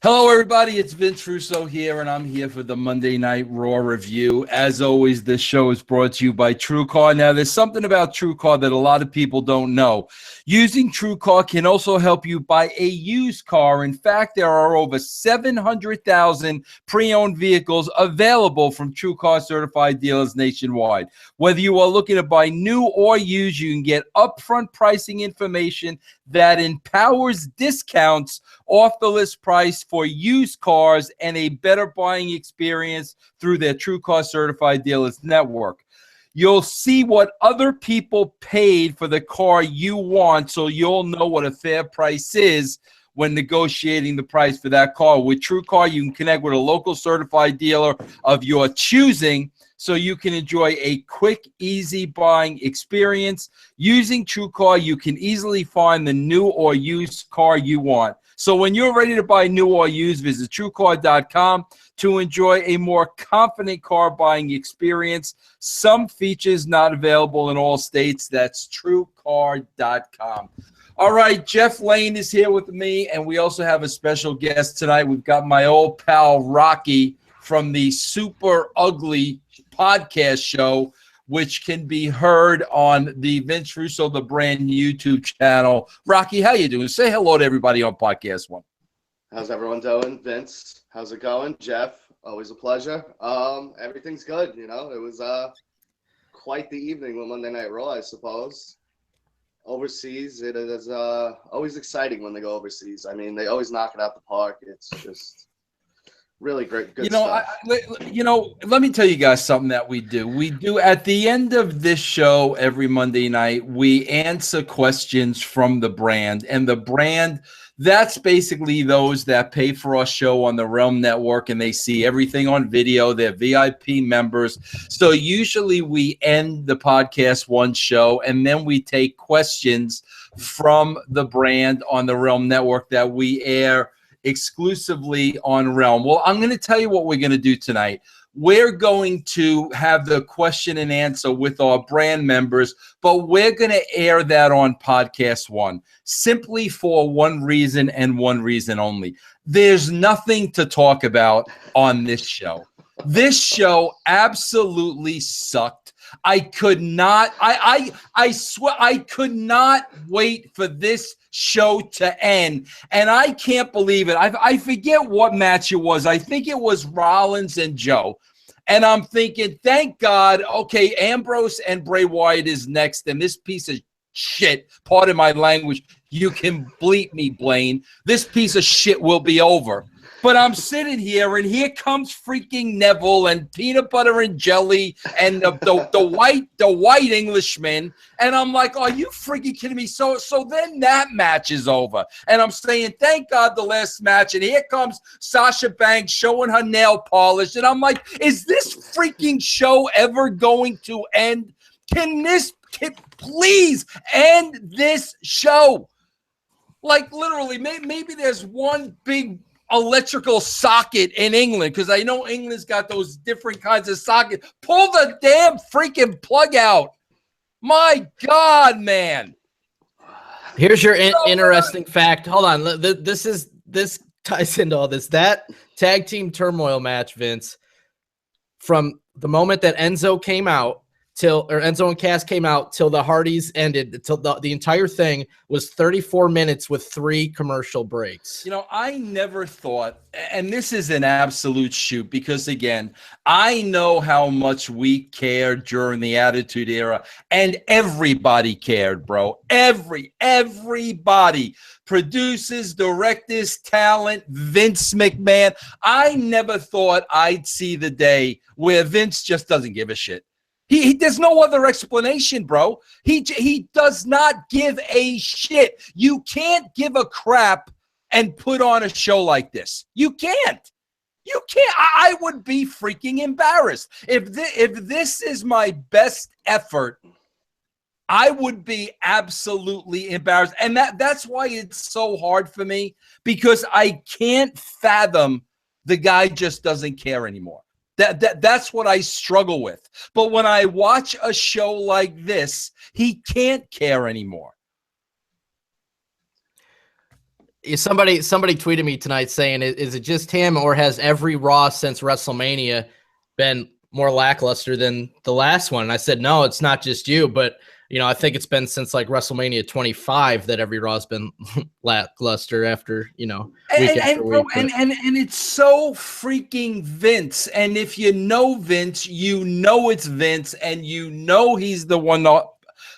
Hello, everybody. It's Vince Russo here, and I'm here for the Monday Night Raw review. As always, this show is brought to you by TrueCar. Now, there's something about TrueCar that a lot of people don't know. Using TrueCar can also help you buy a used car. In fact, there are over 700,000 pre-owned vehicles available from TrueCar certified dealers nationwide. Whether you are looking to buy new or used, you can get upfront pricing information that empowers discounts off the list price for used cars and a better buying experience through their TrueCar certified dealers network. You'll see what other people paid for the car you want, so you'll know what a fair price is when negotiating the price for that car. With TrueCar, you can connect with a local certified dealer of your choosing, so you can enjoy a quick, easy buying experience. Using TrueCar, you can easily find the new or used car you want. So when you're ready to buy new or used, visit TrueCar.com to enjoy a more confident car buying experience. Some features not available in all states. That's TrueCar.com. All right, Jeff Lane is here with me, and we also have a special guest tonight. We've got my old pal Rocky from the Super Ugly podcast show, which can be heard on the Vince Russo, the brand YouTube channel. Rocky, how you doing? Say hello to everybody on PodcastOne. How's everyone doing? Vince, how's it going? Jeff, always a pleasure. Everything's good. You know, it was quite the evening with Monday Night Raw, I suppose. Overseas, it is always exciting when they go overseas. I mean, they always knock it out the park. It's just really great, good stuff. Let me tell you guys something that we do. We do at the end of this show every Monday night, we answer questions from the brand. And the brand, that's basically those that pay for our show on the RELM Network, and they see everything on video. They're VIP members. So usually we end the PodcastOne show, and then we take questions from the brand on the RELM Network that we air exclusively on RELM. Well, I'm going to tell you what we're going to do tonight. We're going to have the question and answer with our brand members, but we're going to air that on PodcastOne simply for one reason and one reason only. There's nothing to talk about on this show. This show absolutely sucked. I could not, I swear, I could not wait for this show to end. And I can't believe it. I forget what match it was. I think it was Rollins and Joe. And I'm thinking, thank God, okay, Ambrose and Bray Wyatt is next. And this piece of shit, pardon my language, you can bleep me, Blaine. This piece of shit will be over. But I'm sitting here, and here comes freaking Neville and peanut butter and jelly and the white Englishman, and I'm like, are you freaking kidding me? So then that match is over, and I'm saying, thank God the last match, and here comes Sasha Banks showing her nail polish, and I'm like, is this freaking show ever going to end? Can please end this show? Like literally, maybe there's one big electrical socket in England, because I know England's got those different kinds of sockets. Pull the damn freaking plug out. My God, man. Here's your interesting fact. Hold on. This ties into all this. That tag team turmoil match, Vince, from the moment that Enzo and Cass came out till the Hardys ended, till the entire thing was 34 minutes with 3 commercial breaks. You know, I never thought, and this is an absolute shoot, because again, I know how much we cared during the Attitude Era, and everybody cared, bro. Everybody. Producers, directors, talent, Vince McMahon. I never thought I'd see the day where Vince just doesn't give a shit. There's no other explanation, bro. He does not give a shit. You can't give a crap and put on a show like this. You can't. You can't. I would be freaking embarrassed. If this is my best effort, I would be absolutely embarrassed. And that's why it's so hard for me, because I can't fathom the guy just doesn't care anymore. That's what I struggle with. But when I watch a show like this, he can't care anymore. Somebody tweeted me tonight saying, is it just him, or has every Raw since WrestleMania been more lackluster than the last one? And I said, no, it's not just you, but I think it's been since like WrestleMania 25 that every Raw's been lackluster after, week after week. And it's so freaking Vince. And if you know Vince, it's Vince, and he's the one that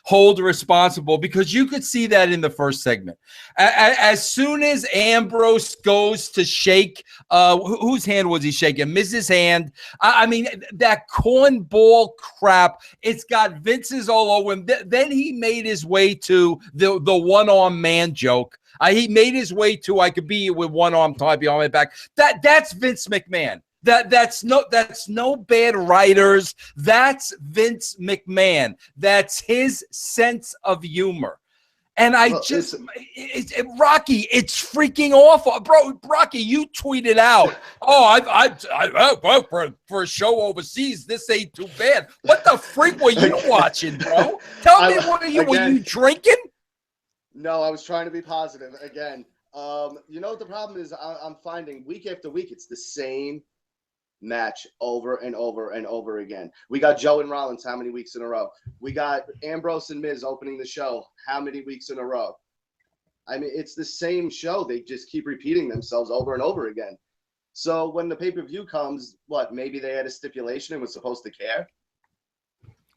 hold responsible, because you could see that in the first segment. As soon as Ambrose goes to shake, whose hand was he shaking? Mrs. Hand. I mean, that cornball crap, it's got Vince's all over him. Then he made his way to the one-arm man joke. He made his way to, I could be with one arm tied behind my back. That's Vince McMahon. That's no bad writers. That's Vince McMahon. That's his sense of humor. And Rocky, it's freaking awful, bro. Rocky, you tweeted out, for a show overseas, this ain't too bad. What the freak were you watching, bro? Tell me, were you drinking? No, I was trying to be positive again. What the problem is? I'm finding week after week, it's the same match over and over and over again. We got Joe and Rollins how many weeks in a row? We got Ambrose and Miz opening the show how many weeks in a row? I mean, it's the same show. They just keep repeating themselves over and over again. So when the pay-per-view comes, maybe they had a stipulation and was supposed to care?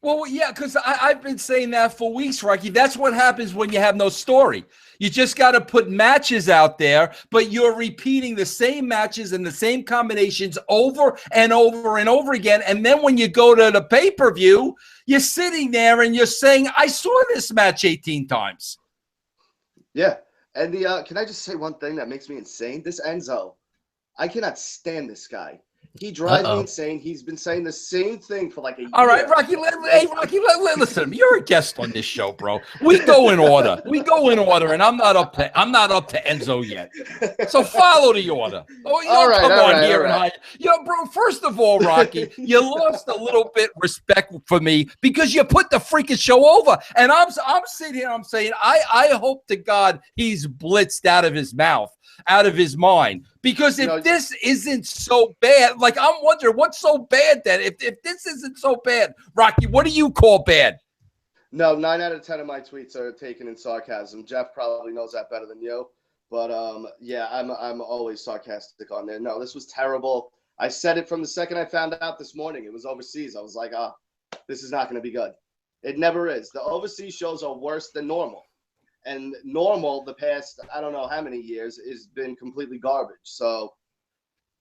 Well, yeah, because I've been saying that for weeks, Rocky. That's what happens when you have no story. You just got to put matches out there, but you're repeating the same matches and the same combinations over and over and over again. And then when you go to the pay-per-view, you're sitting there and you're saying, I saw this match 18 times. Yeah. And can I just say one thing that makes me insane? This Enzo, I cannot stand this guy. He drives me insane. He's been saying the same thing for like a year. All right, Rocky. Listen. You're a guest on this show, bro. We go in order. And I'm not up to Enzo yet. So follow the order. Bro. First of all, Rocky, you lost a little bit respect for me because you put the freaking show over, and I'm sitting here. I'm saying I hope to God he's blitzed out of his mouth, out of his mind. Because if this isn't so bad, I'm wondering what's so bad then. If this isn't so bad, Rocky, what do you call bad? No, 9 out of 10 of my tweets are taken in sarcasm. Jeff probably knows that better than you. But I'm always sarcastic on there. No, this was terrible. I said it from the second I found out this morning. It was overseas. I was like, this is not going to be good. It never is. The overseas shows are worse than normal. And normal, the past, I don't know how many years, has been completely garbage. So,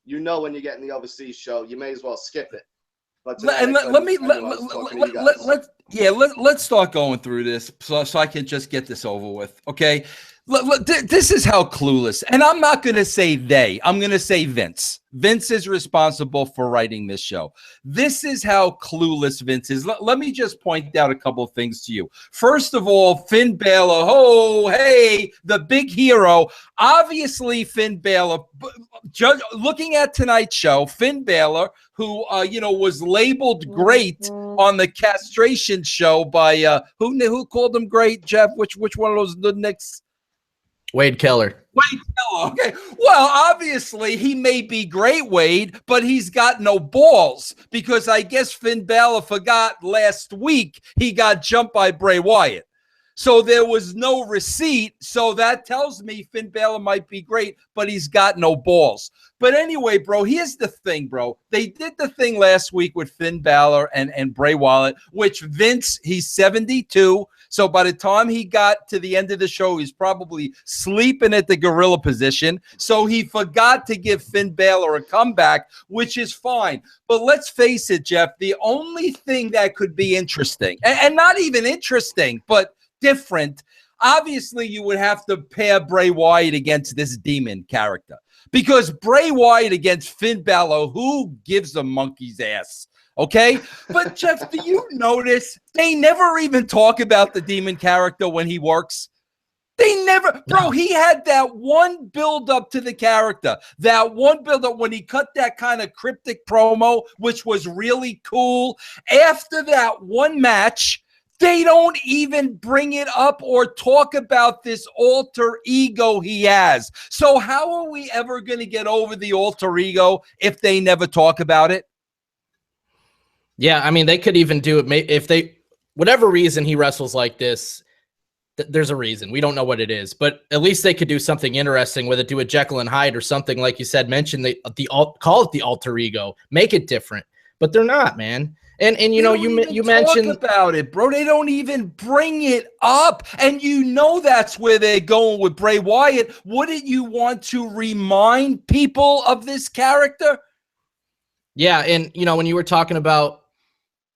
when you get in the overseas show, you may as well skip it. But let's start going through this so I can just get this over with. Okay, this is how clueless. And I'm not going to say they. I'm going to say Vince. Vince is responsible for writing this show. This is how clueless Vince is. Let me just point out a couple of things to you. First of all, Finn Balor, the big hero. Obviously, Finn Balor, looking at tonight's show, Finn Balor, who was labeled great on the castration show by who called him great, Jeff? Which one of those Knicks? Wade Keller. Okay. Well, obviously, he may be great, Wade, but he's got no balls because I guess Finn Balor forgot last week he got jumped by Bray Wyatt. So there was no receipt. So that tells me Finn Balor might be great, but he's got no balls. But anyway, bro, here's the thing, bro. They did the thing last week with Finn Balor and Bray Wyatt, which Vince, he's 72. So by the time he got to the end of the show, he's probably sleeping at the gorilla position. So he forgot to give Finn Balor a comeback, which is fine. But let's face it, Jeff, the only thing that could be interesting, and not even interesting, but different, obviously you would have to pair Bray Wyatt against this demon character. Because Bray Wyatt against Finn Balor, who gives a monkey's ass? Okay? But, Jeff, do you notice they never even talk about the demon character when he works? They never, bro, he had that one build up to the character, that one build up when he cut that kind of cryptic promo, which was really cool. After that one match, They don't even bring it up or talk about this alter ego he has. So how are we ever going to get over the alter ego if they never talk about it? Yeah, I mean, they could even do it if they, whatever reason he wrestles like this, there's a reason. We don't know what it is, but at least they could do something interesting with it, do a Jekyll and Hyde or something, like you said, mention call it the alter ego, make it different, but they're not, man. And you know, you mentioned about it, bro. They don't even bring it up. And you know that's where they're going with Bray Wyatt. Wouldn't you want to remind people of this character? Yeah, and you know, when you were talking about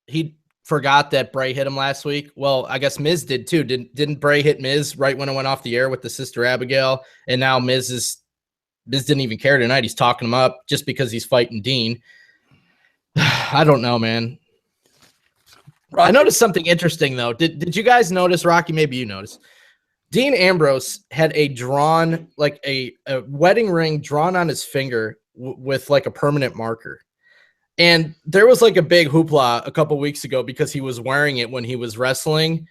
he forgot that Bray hit him last week, well, I guess Miz did too. Didn't Bray hit Miz right when it went off the air with the Sister Abigail? And now Miz didn't even care tonight. He's talking him up just because he's fighting Dean. I don't know, man. Rocky. I noticed something interesting though. Did you guys notice, Rocky? Maybe you noticed. Dean Ambrose had a drawn, like a wedding ring drawn on his finger with like a permanent marker. And there was like a big hoopla a couple weeks ago because he was wearing it when he was wrestling.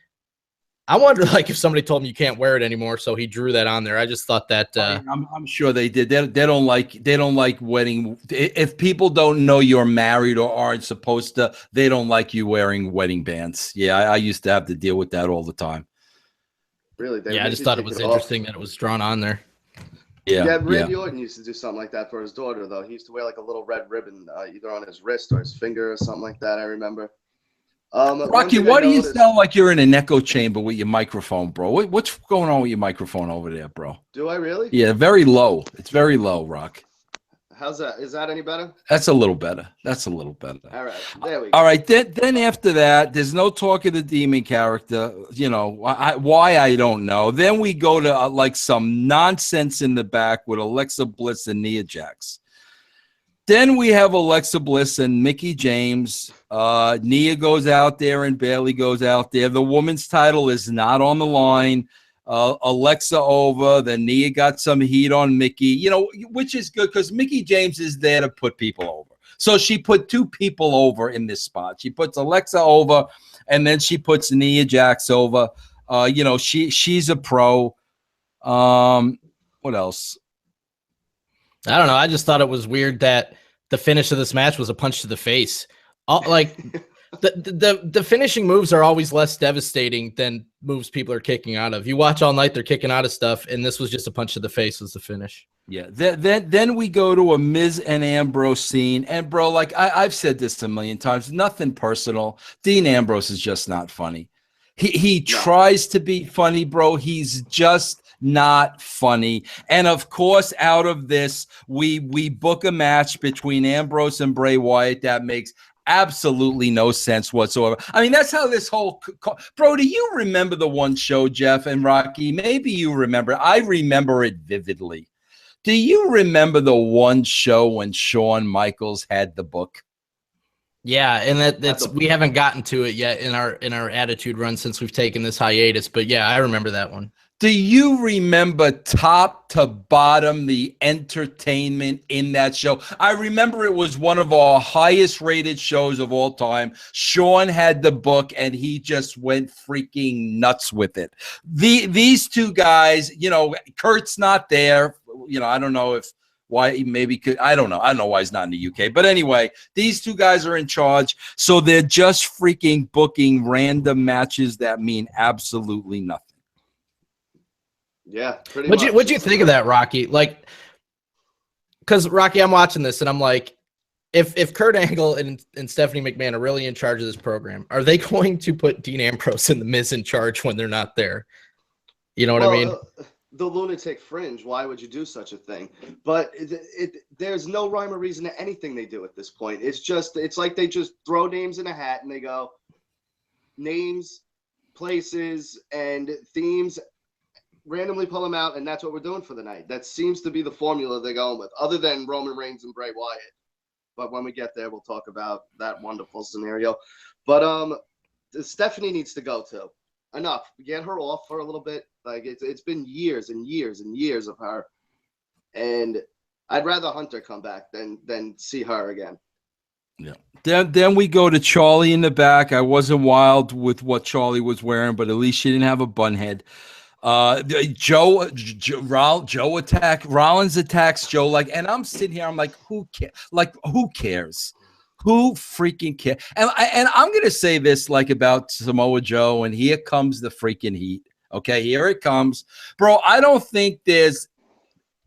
I wonder, like, if somebody told him you can't wear it anymore, so he drew that on there. I just thought that. I'm sure they did. They don't like wedding. If people don't know you're married or aren't supposed to, they don't like you wearing wedding bands. Yeah, I used to have to deal with that all the time. Really? Yeah, I just thought it was interesting that it was drawn on there. Yeah, Randy Orton used to do something like that for his daughter, though. He used to wear like a little red ribbon either on his wrist or his finger or something like that, I remember. Rocky, why do you sound like you're in an echo chamber with your microphone, bro? What's going on with your microphone over there, bro? Do I really? Yeah, very low. It's very low, Rock. How's that? Is that any better? That's a little better. That's a little better. All right, there we go. All right, then after that, there's no talk of the demon character. You know, why I don't know. Then we go to like some nonsense in the back with Alexa Bliss and Nia Jax. Then we have Alexa Bliss and Mickie James. Nia goes out there and Bayley goes out there. The woman's title is not on the line. Alexa over. Then Nia got some heat on Mickie, you know, which is good because Mickie James is there to put people over. So she put two people over in this spot. She puts Alexa over, and then she puts Nia Jax over. You know, she's a pro. What else? I don't know. I just thought it was weird that the finish of this match was a punch to the face. Like the finishing moves are always less devastating than moves people are kicking out of. You watch all night, they're kicking out of stuff, and this was just a punch to the face was the finish. Yeah. Then we go to a Miz and Ambrose scene. And, bro, like I've said this a million times, nothing personal. Dean Ambrose is just not funny. He tries to be funny, bro. He's just not funny. And of course, out of this, we book a match between Ambrose and Bray Wyatt that makes absolutely no sense whatsoever. I mean, that's how this whole bro, do you remember the one show, Jeff and Rocky? Maybe you remember. I remember it vividly. Do you remember the one show when Shawn Michaels had the book? Yeah, and that's we haven't gotten to it yet in our Attitude run since we've taken this hiatus, but yeah, I remember that one. Do you remember top to bottom the entertainment in that show? I remember it was one of our highest rated shows of all time. Shawn had the book and he just went freaking nuts with it. These two guys, you know, Kurt's not there. You know, I don't know why maybe could, I don't know why he's not in the UK, but anyway, these two guys are in charge, so they're just freaking booking random matches that mean absolutely nothing. Yeah, pretty much. What'd you think of that, Rocky? Like, because Rocky, I'm watching this and I'm like, if Kurt Angle and Stephanie McMahon are really in charge of this program, are they going to put Dean Ambrose and The Miz in charge when they're not there? You know what I mean? The lunatic fringe, why would you do such a thing? But there's no rhyme or reason to anything they do at this point. It's like they just throw names in a hat and they go names, places, and themes, randomly pull them out, and that's what we're doing for the night. That seems to be the formula they're going with, other than Roman Reigns and Bray Wyatt. But when we get there, we'll talk about that wonderful scenario. But Stephanie needs to go too. Enough. Get her off for a little bit. Like it's been years and years and years of her, and I'd rather Hunter come back than see her again. Yeah, Then we go to Charlie in the back. I wasn't wild with what Charlie was wearing, but at least she didn't have a bun head. Joe Rollins attacks Joe, and I'm sitting here, I'm like, who cares? Who cares? Who freaking cares? And I'm gonna say this about Samoa Joe, and here comes the freaking heat. Okay, here it comes, bro. I don't think there's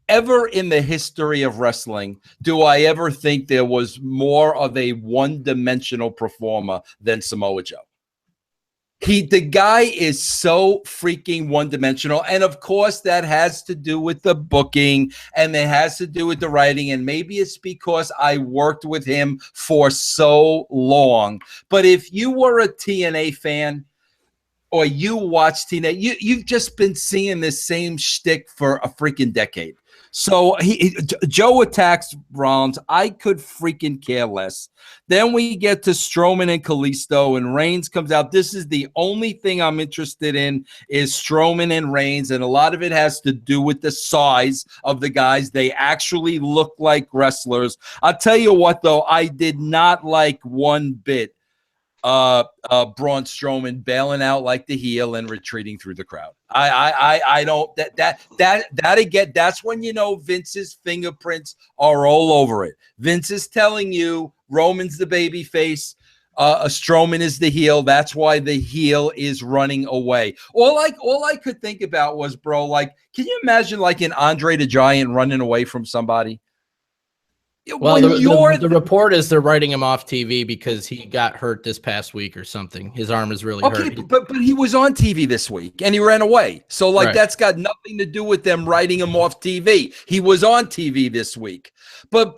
ever in the history of wrestling do I ever think there was more of a one-dimensional performer than Samoa Joe. The guy is so freaking one-dimensional, and of course that has to do with the booking, and it has to do with the writing, and maybe it's because I worked with him for so long. But if you were a TNA fan, or you watch TNA, you've just been seeing this same shtick for a freaking decade. So Joe attacks Rollins. I could freaking care less. Then we get to Strowman and Kalisto, and Reigns comes out. This is the only thing I'm interested in is Strowman and Reigns, and a lot of it has to do with the size of the guys. They actually look like wrestlers. I'll tell you what, though, I did not like one bit Braun Strowman bailing out like the heel and retreating through the crowd. I don't that again, that's when you know Vince's fingerprints are all over it. Vince is telling you Roman's the baby face, Strowman is the heel. That's why the heel is running away. All I could think about was, bro, can you imagine an Andre the Giant running away from somebody? Well, the report is they're writing him off TV because he got hurt this past week or something. His arm is really hurt. But he was on TV this week and he ran away. So That's got nothing to do with them writing him off TV. He was on TV this week. But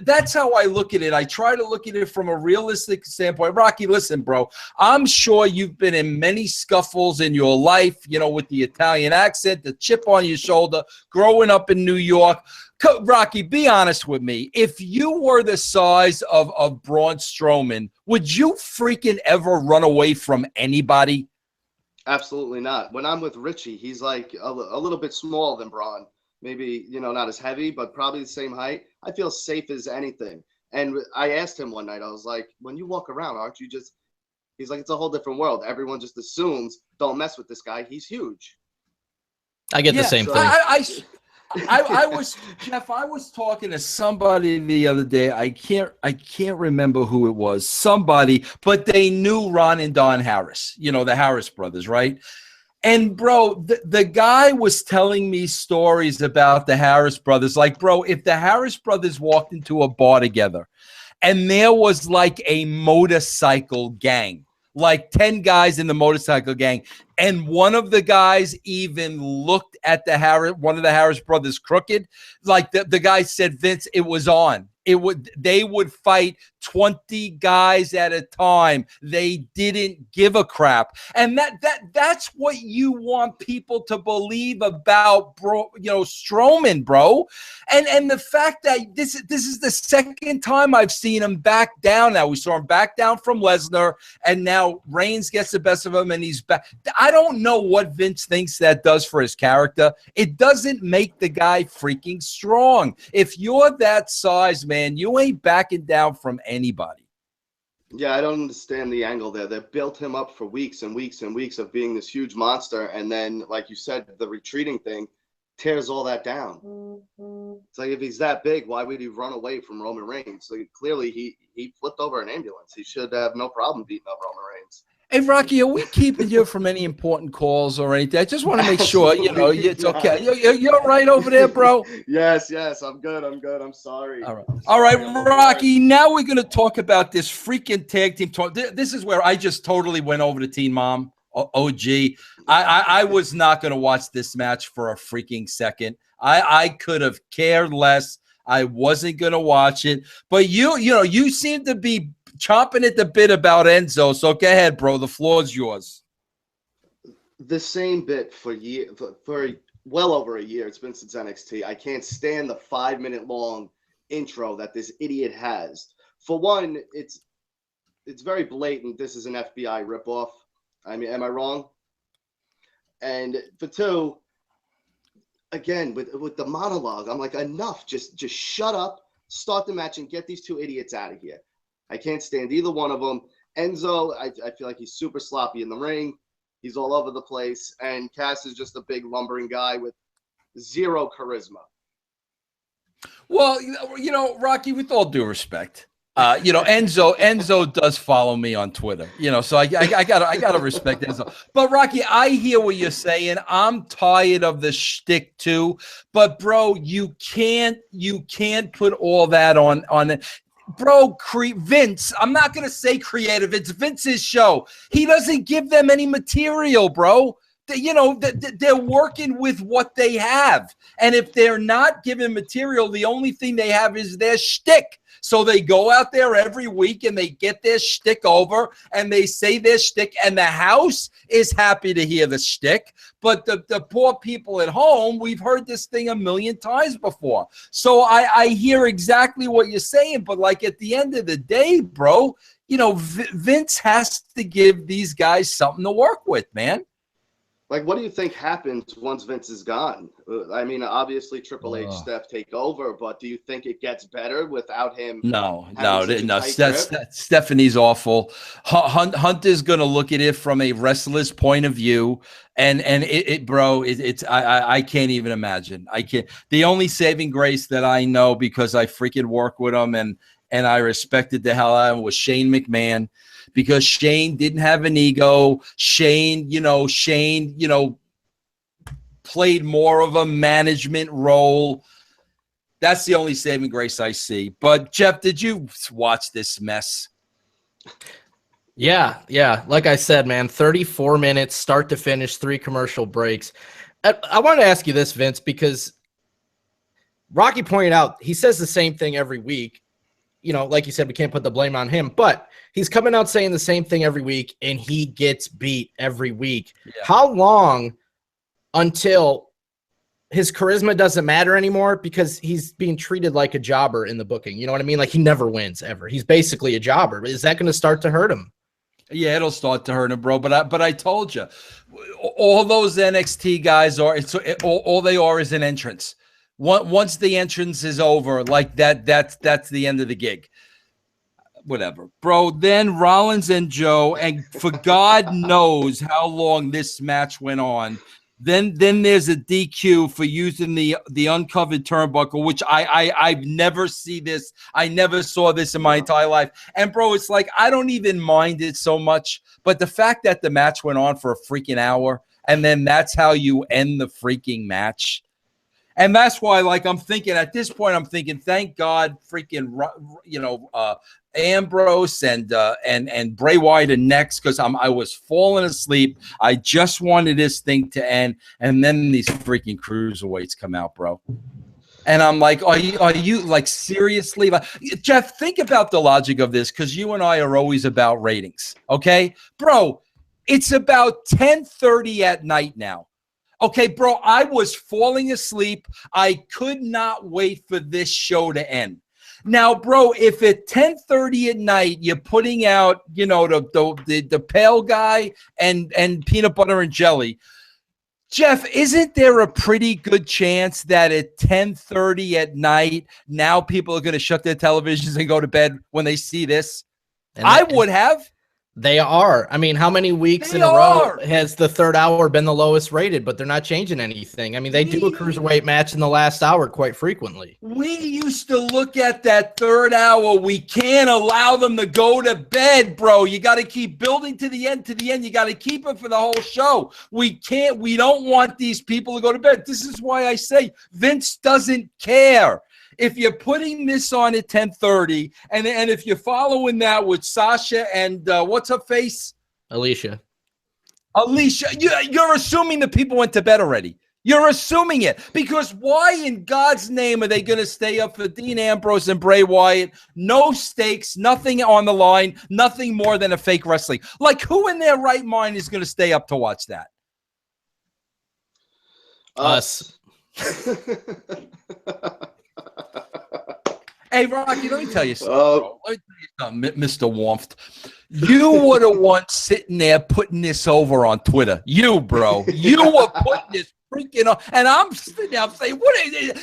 that's how I look at it. I try to look at it from a realistic standpoint. Rocky, listen, bro, I'm sure you've been in many scuffles in your life, with the Italian accent, the chip on your shoulder, growing up in New York. Rocky, be honest with me. If you were the size of Braun Strowman, would you freaking ever run away from anybody? Absolutely not. When I'm with Richie, he's a little bit smaller than Braun. Maybe, not as heavy, but probably the same height. I feel safe as anything. And I asked him one night, I was like, when you walk around, aren't you just, he's like, it's a whole different world. Everyone just assumes, don't mess with this guy. He's huge. I get the same thing. I was talking to somebody the other day. I can't remember who it was. Somebody, but they knew Ron and Don Harris, the Harris brothers, right? And bro, the guy was telling me stories about the Harris brothers. Bro, if the Harris brothers walked into a bar together and there was a motorcycle gang, 10 guys in the motorcycle gang, and one of the guys even looked at one of the Harris brothers crooked, the guy said, Vince, it was on. They would fight 20 guys at a time. They didn't give a crap. And that's what you want people to believe about, bro, Strowman, bro. And the fact that this is the second time I've seen him back down now. We saw him back down from Lesnar, and now Reigns gets the best of him and he's back. I don't know what Vince thinks that does for his character. It doesn't make the guy freaking strong. If you're that size, man, you ain't backing down from anybody. Yeah, I don't understand the angle there. They built him up for weeks and weeks and weeks of being this huge monster, and then, like you said, the retreating thing tears all that down. It's if he's that big, why would he run away from Roman Reigns? Clearly he flipped over an ambulance. He should have no problem beating up Roman Reigns. Hey, Rocky, are we keeping you from any important calls or anything? I just want to make sure, it's okay. You're right over there, bro? Yes, I'm good. I'm sorry. All right, Rocky, now we're going to talk about this freaking tag team talk. This is where I just totally went over to Teen Mom, OG. I was not going to watch this match for a freaking second. I could have cared less. I wasn't going to watch it. But you seem to be chomping at the bit about Enzo, so go ahead, bro. The floor is yours. The same bit for well over a year. It's been since NXT. I can't stand the 5-minute long intro that this idiot has. For one, it's very blatant. This is an FBI ripoff. I mean, am I wrong? And for two, again with the monologue, I'm like, enough. Just shut up, start the match, and get these two idiots out of here. I can't stand either one of them. Enzo, I feel like he's super sloppy in the ring. He's all over the place. And Cass is just a big lumbering guy with zero charisma. Well, Rocky, with all due respect, Enzo does follow me on Twitter, so I gotta respect Enzo. But Rocky, I hear what you're saying. I'm tired of the shtick too. But bro, you can't put all that on it. Bro, Vince, I'm not gonna say creative. It's Vince's show. He doesn't give them any material, bro. They're working with what they have. And if they're not given material, the only thing they have is their shtick. So they go out there every week and they get their shtick over and they say their shtick, and the house is happy to hear the shtick. But the poor people at home, we've heard this thing a million times before. So I hear exactly what you're saying. But like at the end of the day, bro, Vince has to give these guys something to work with, man. Like, what do you think happens once Vince is gone? I mean, obviously Triple H, Steph take over, but do you think it gets better without him? No. Stephanie's awful. Hunter's going to look at it from a wrestler's point of view, and I can't even imagine. I can't. The only saving grace that I know, because I freaking work with him and I respected the hell out of him, was Shane McMahon. Because Shane didn't have an ego. Shane, played more of a management role. That's the only saving grace I see. But Jeff, did you watch this mess? Yeah. Like I said, man, 34 minutes, start to finish, 3 commercial breaks. I want to ask you this, Vince, because Rocky pointed out, he says the same thing every week. Like you said, we can't put the blame on him, but he's coming out saying the same thing every week, and he gets beat every week. Yeah. How long until his charisma doesn't matter anymore because he's being treated like a jobber in the booking? You know what I mean? Like, he never wins ever. He's basically a jobber. Is that going to start to hurt him? Yeah, it'll start to hurt him, bro. But I told you, all those NXT guys all they are is an entrance. Once the entrance is over, like that's the end of the gig. Whatever, bro. Then Rollins and Joe, and for God knows how long this match went on. Then there's a DQ for using the uncovered turnbuckle, which I've never seen this. I never saw this in my entire life. And bro, it's like I don't even mind it so much, but the fact that the match went on for a freaking hour, and then that's how you end the freaking match. And that's why, like, I'm thinking at this point, thank God, freaking, Ambrose and Bray Wyatt are next, because I was falling asleep. I just wanted this thing to end, and then these freaking cruiserweights come out, bro. And I'm like, are you like seriously? Like, Jeff, think about the logic of this, because you and I are always about ratings, okay, bro? It's about 10:30 at night now. Okay, bro, I was falling asleep. I could not wait for this show to end. Now, bro, if at 10:30 at night you're putting out, the pale guy and peanut butter and jelly, Jeff, isn't there a pretty good chance that at 10:30 at night now people are going to shut their televisions and go to bed when they see this? I would have. They are. I mean, how many weeks in a row has the third hour been the lowest rated, but they're not changing anything? I mean, they do a cruiserweight match in the last hour quite frequently. We used to look at that third hour. We can't allow them to go to bed, bro. You got to keep building to the end. You got to keep it for the whole show. We don't want these people to go to bed. This is why I say Vince doesn't care. If you're putting this on at 10:30, and if you're following that with Sasha and what's her face? Alicia, you're assuming the people went to bed already. You're assuming it, because why in God's name are they going to stay up for Dean Ambrose and Bray Wyatt? No stakes, nothing on the line, nothing more than a fake wrestling. Like, who in their right mind is going to stay up to watch that? Us. Hey, Rocky, let me tell you something. Let me tell you something, Mr. Warmth. You were the one sitting there putting this over on Twitter. You, bro. You were putting this freaking on. And I'm sitting there saying, what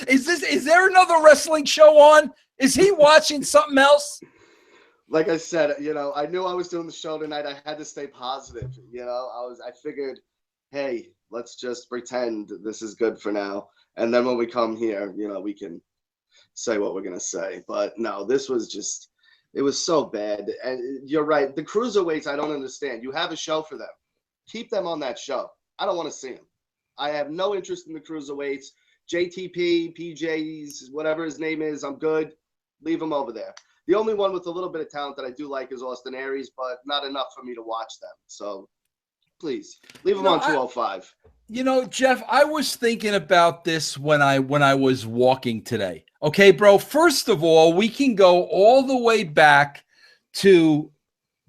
is this? Is there another wrestling show on? Is he watching something else? like I said, I knew I was doing the show tonight. I had to stay positive. I figured, hey, let's just pretend this is good for now. And then when we come here, we can say what we're going to say. But no, this was just, it was so bad. And you're right. The cruiserweights, I don't understand. You have a show for them. Keep them on that show. I don't want to see them. I have no interest in the cruiserweights. JTP, PJs, whatever his name is, I'm good. Leave him over there. The only one with a little bit of talent that I do like is Austin Aries, but not enough for me to watch them. So please leave him on 205. Jeff, I was thinking about this when I was walking today. Okay, bro. First of all, we can go all the way back to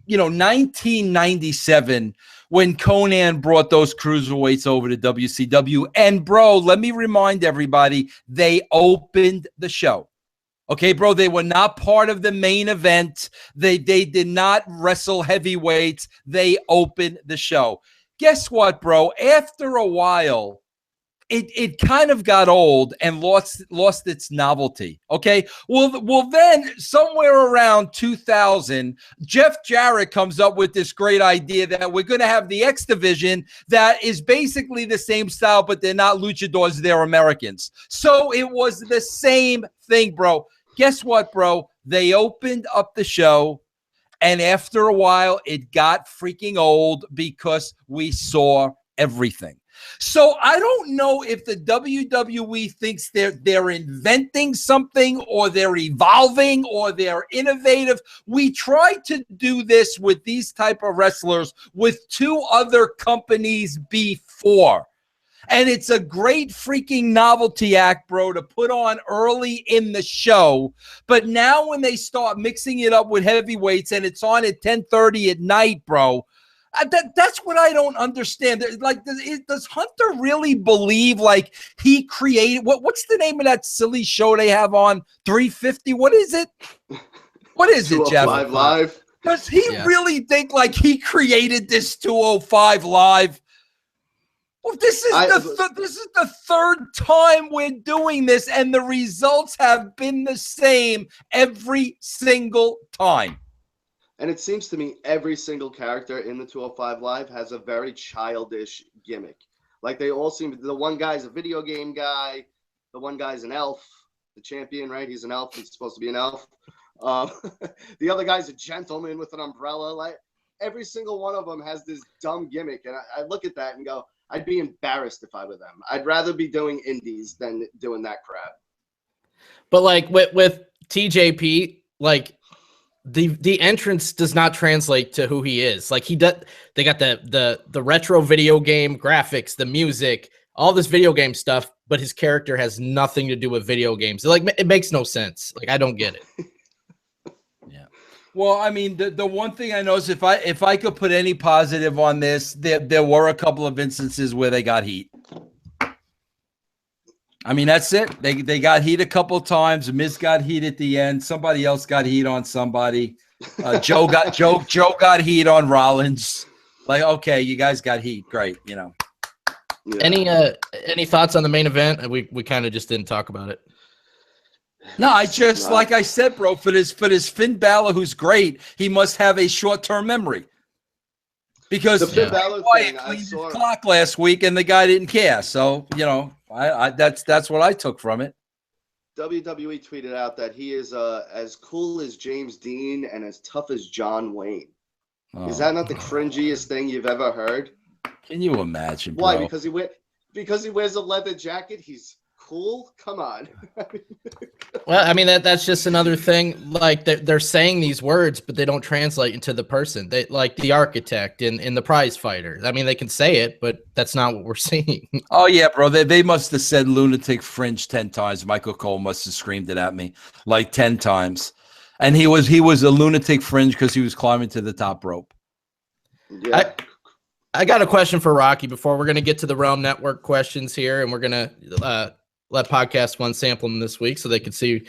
1997 when Conan brought those cruiserweights over to WCW. And bro, let me remind everybody, they opened the show. Okay, bro, they were not part of the main event. They did not wrestle heavyweights. They opened the show. Guess what, bro? After a while, it kind of got old and lost its novelty. Okay, well, then somewhere around 2000, Jeff Jarrett comes up with this great idea that we're going to have the X Division that is basically the same style, but they're not luchadors, they're Americans. So it was the same thing, bro. Guess what, bro? They opened up the show, and after a while, it got freaking old because we saw everything. So I don't know if the WWE thinks they're inventing something, or they're evolving, or they're innovative. We tried to do this with these type of wrestlers with two other companies before. And it's a great freaking novelty act, bro, to put on early in the show. But now when they start mixing it up with heavyweights and it's on at 10:30 at night, bro, that's what I don't understand. Like, does Hunter really believe like he created what's the name of that silly show they have on 350? What is it? What is it, Jeff? 205 Live. Does he really think like he created this 205 Live? Well, this is the third time we're doing this, and the results have been the same every single time. And it seems to me every single character in the 205 Live has a very childish gimmick. Like, they all seem, the one guy's a video game guy, the one guy's an elf, the champion, right? He's an elf. He's supposed to be an elf. The other guy's a gentleman with an umbrella. Like, every single one of them has this dumb gimmick, and I look at that and go, I'd be embarrassed if I were them. I'd rather be doing indies than doing that crap. But like with TJP, like the entrance does not translate to who he is. Like, they got the retro video game graphics, the music, all this video game stuff, but his character has nothing to do with video games. Like, it makes no sense. Like, I don't get it. Yeah. Well, I mean, the one thing I know is if I could put any positive on this, there were a couple of instances where they got heat. I mean, that's it. They got heat a couple of times. Miz got heat at the end. Somebody else got heat on somebody. Joe got heat on Rollins. Like, okay, you guys got heat. Great, Yeah. Any thoughts on the main event? We kind of just didn't talk about it. No, like I said, bro, for this Finn Balor, who's great, he must have a short-term memory. Because the Finn Balor thing, cleaned his clock last week, and the guy didn't care. So, that's what I took from it. WWE tweeted out that he is as cool as James Dean and as tough as John Wayne. Oh. Is that not the cringiest thing you've ever heard? Can you imagine, bro? Why? Because he wears a leather jacket, he's cool? Come on. Well, I mean, that's just another thing. Like, they're saying these words, but they don't translate into the person. They, like the architect and the prize fighter. I mean, they can say it, but that's not what we're seeing. Oh yeah, bro. They must have said lunatic fringe 10 times. Michael Cole must have screamed it at me like 10 times. And he was a lunatic fringe because he was climbing to the top rope. Yeah. I got a question for Rocky before we're going to get to the RELM Network questions here, and we're going to let PodcastOne sample them this week so they can see,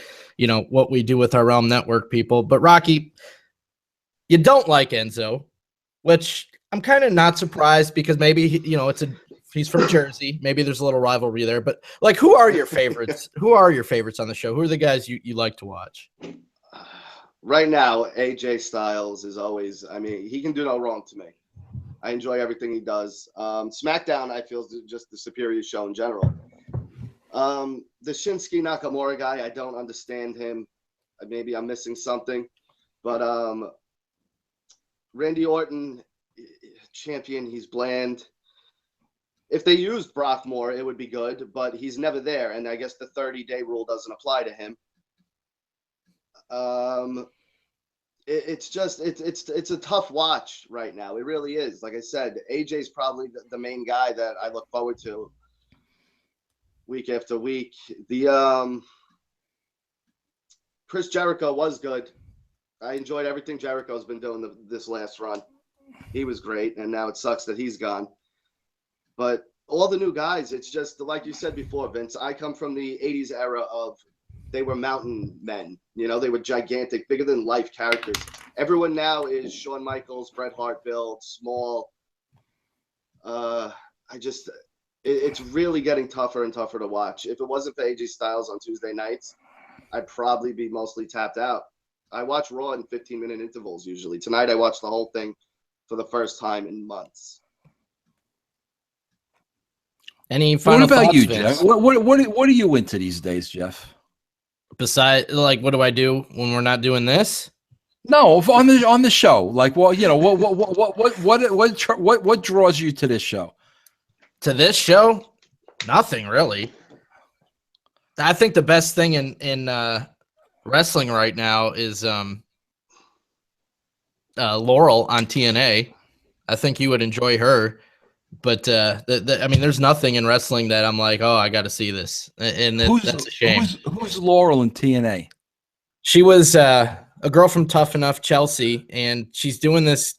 what we do with our RELM Network people. But Rocky, you don't like Enzo, which I'm kind of not surprised because maybe, he's from Jersey. Maybe there's a little rivalry there. But like, who are your favorites? Who are your favorites on the show? Who are the guys you like to watch? right now, AJ Styles is always, I mean, he can do no wrong to me. I enjoy everything he does. SmackDown, I feel, is just the superior show in general. The Shinsuke Nakamura guy, I don't understand him. Maybe I'm missing something. But Randy Orton, champion, he's bland. If they used Brock more, it would be good, but he's never there, and I guess the 30-day rule doesn't apply to him. It's a tough watch right now. It really is. Like I said, AJ's probably the main guy that I look forward to week after week. The Chris Jericho was good. I enjoyed everything Jericho's been doing this last run. He was great, and now it sucks that he's gone. But all the new guys, it's just like you said before, Vince. I come from the 80s era of they were mountain men. You know, they were gigantic, bigger than life characters. Everyone now is Shawn Michaels, Bret Hart build, small. It's really getting tougher and tougher to watch. If it wasn't for AJ Styles on Tuesday nights, I'd probably be mostly tapped out. I watch Raw in 15-minute intervals usually. Tonight I watched the whole thing for the first time in months. Any final What about thoughts, you, Vince? Jeff? What are you into these days, Jeff? Besides, like, what do I do when we're not doing this? No, on the show. Like, well, you know, what draws you to this show? To this show? Nothing really. I think the best thing in wrestling right now is Laurel on TNA. I think you would enjoy her. But I mean, there's nothing in wrestling that I'm like, oh, I got to see this, and that's a shame. Who's Laurel in TNA? She was a girl from Tough Enough, Chelsea, and she's doing this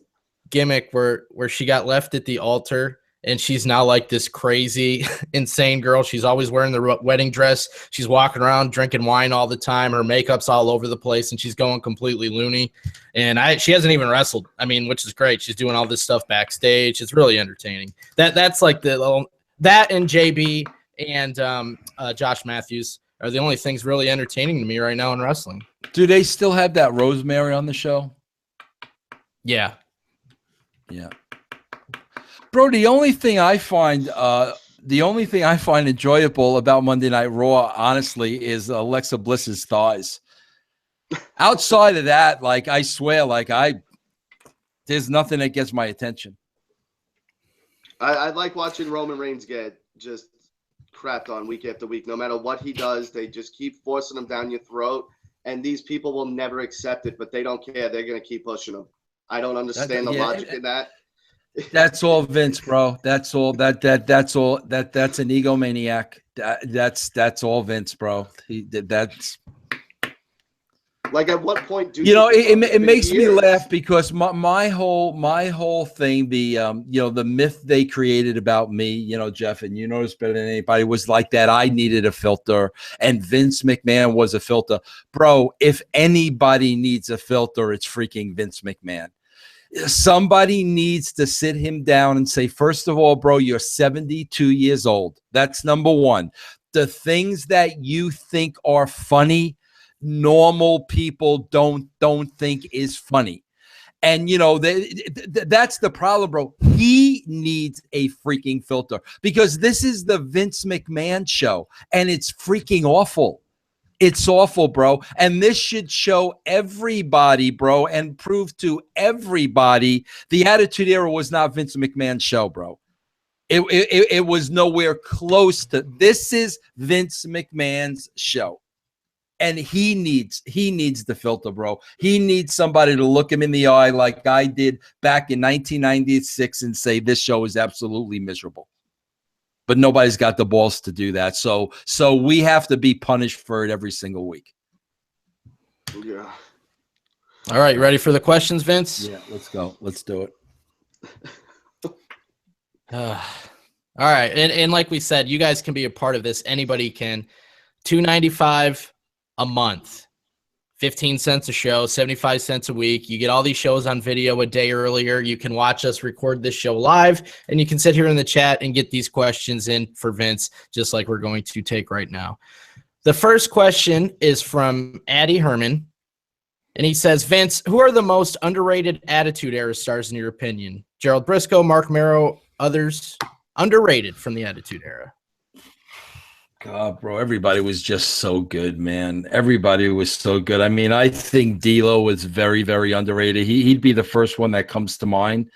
gimmick where she got left at the altar, and she's now like this crazy, insane girl. She's always wearing the wedding dress. She's walking around drinking wine all the time. Her makeup's all over the place, and she's going completely loony. And she hasn't even wrestled. I mean, which is great. She's doing all this stuff backstage. It's really entertaining. That's like that and JB and Josh Matthews are the only things really entertaining to me right now in wrestling. Do they still have that Rosemary on the show? Yeah. Yeah. Bro, the only thing I find enjoyable about Monday Night Raw, honestly, is Alexa Bliss's thighs. Outside of that, like, I swear, like, there's nothing that gets my attention. I like watching Roman Reigns get just crapped on week after week. No matter what he does, they just keep forcing him down your throat, and these people will never accept it, but they don't care. They're going to keep pushing him. I don't understand the logic in that. That's all Vince, bro. That's all that's an egomaniac. That's all Vince, bro. That's like, at what point do it makes me laugh because my whole thing, the myth they created about me, Jeff, and you know this better than anybody, was like that I needed a filter and Vince McMahon was a filter. Bro, if anybody needs a filter, it's freaking Vince McMahon. Somebody needs to sit him down and say, first of all, bro, you're 72 years old. That's number one. The things that you think are funny, normal people don't think is funny. And, that's the problem, bro. He needs a freaking filter because this is the Vince McMahon show, and it's freaking awful. It's awful, bro. And this should show everybody, bro, and prove to everybody the Attitude Era was not Vince McMahon's show, bro. It was nowhere close to. This is Vince McMahon's show. And he needs the filter, bro. He needs somebody to look him in the eye like I did back in 1996 and say this show is absolutely miserable. But nobody's got the balls to do that. So we have to be punished for it every single week. Yeah. All right, you ready for the questions, Vince? Yeah, let's go. Let's do it. All right, and like we said, you guys can be a part of this. Anybody can. $2.95 a month, 15 cents a show, 75 cents a week. You get all these shows on video a day earlier. You can watch us record this show live, and you can sit here in the chat and get these questions in for Vince, just like we're going to take right now. The first question is from Addie Herman. And he says, Vince, who are the most underrated Attitude Era stars in your opinion? Gerald Briscoe, Mark Merrow, others underrated from the Attitude Era. God, bro, everybody was just so good, man. Everybody was so good. I mean, I think D'Lo was very, very underrated. He'd be the first one that comes to mind.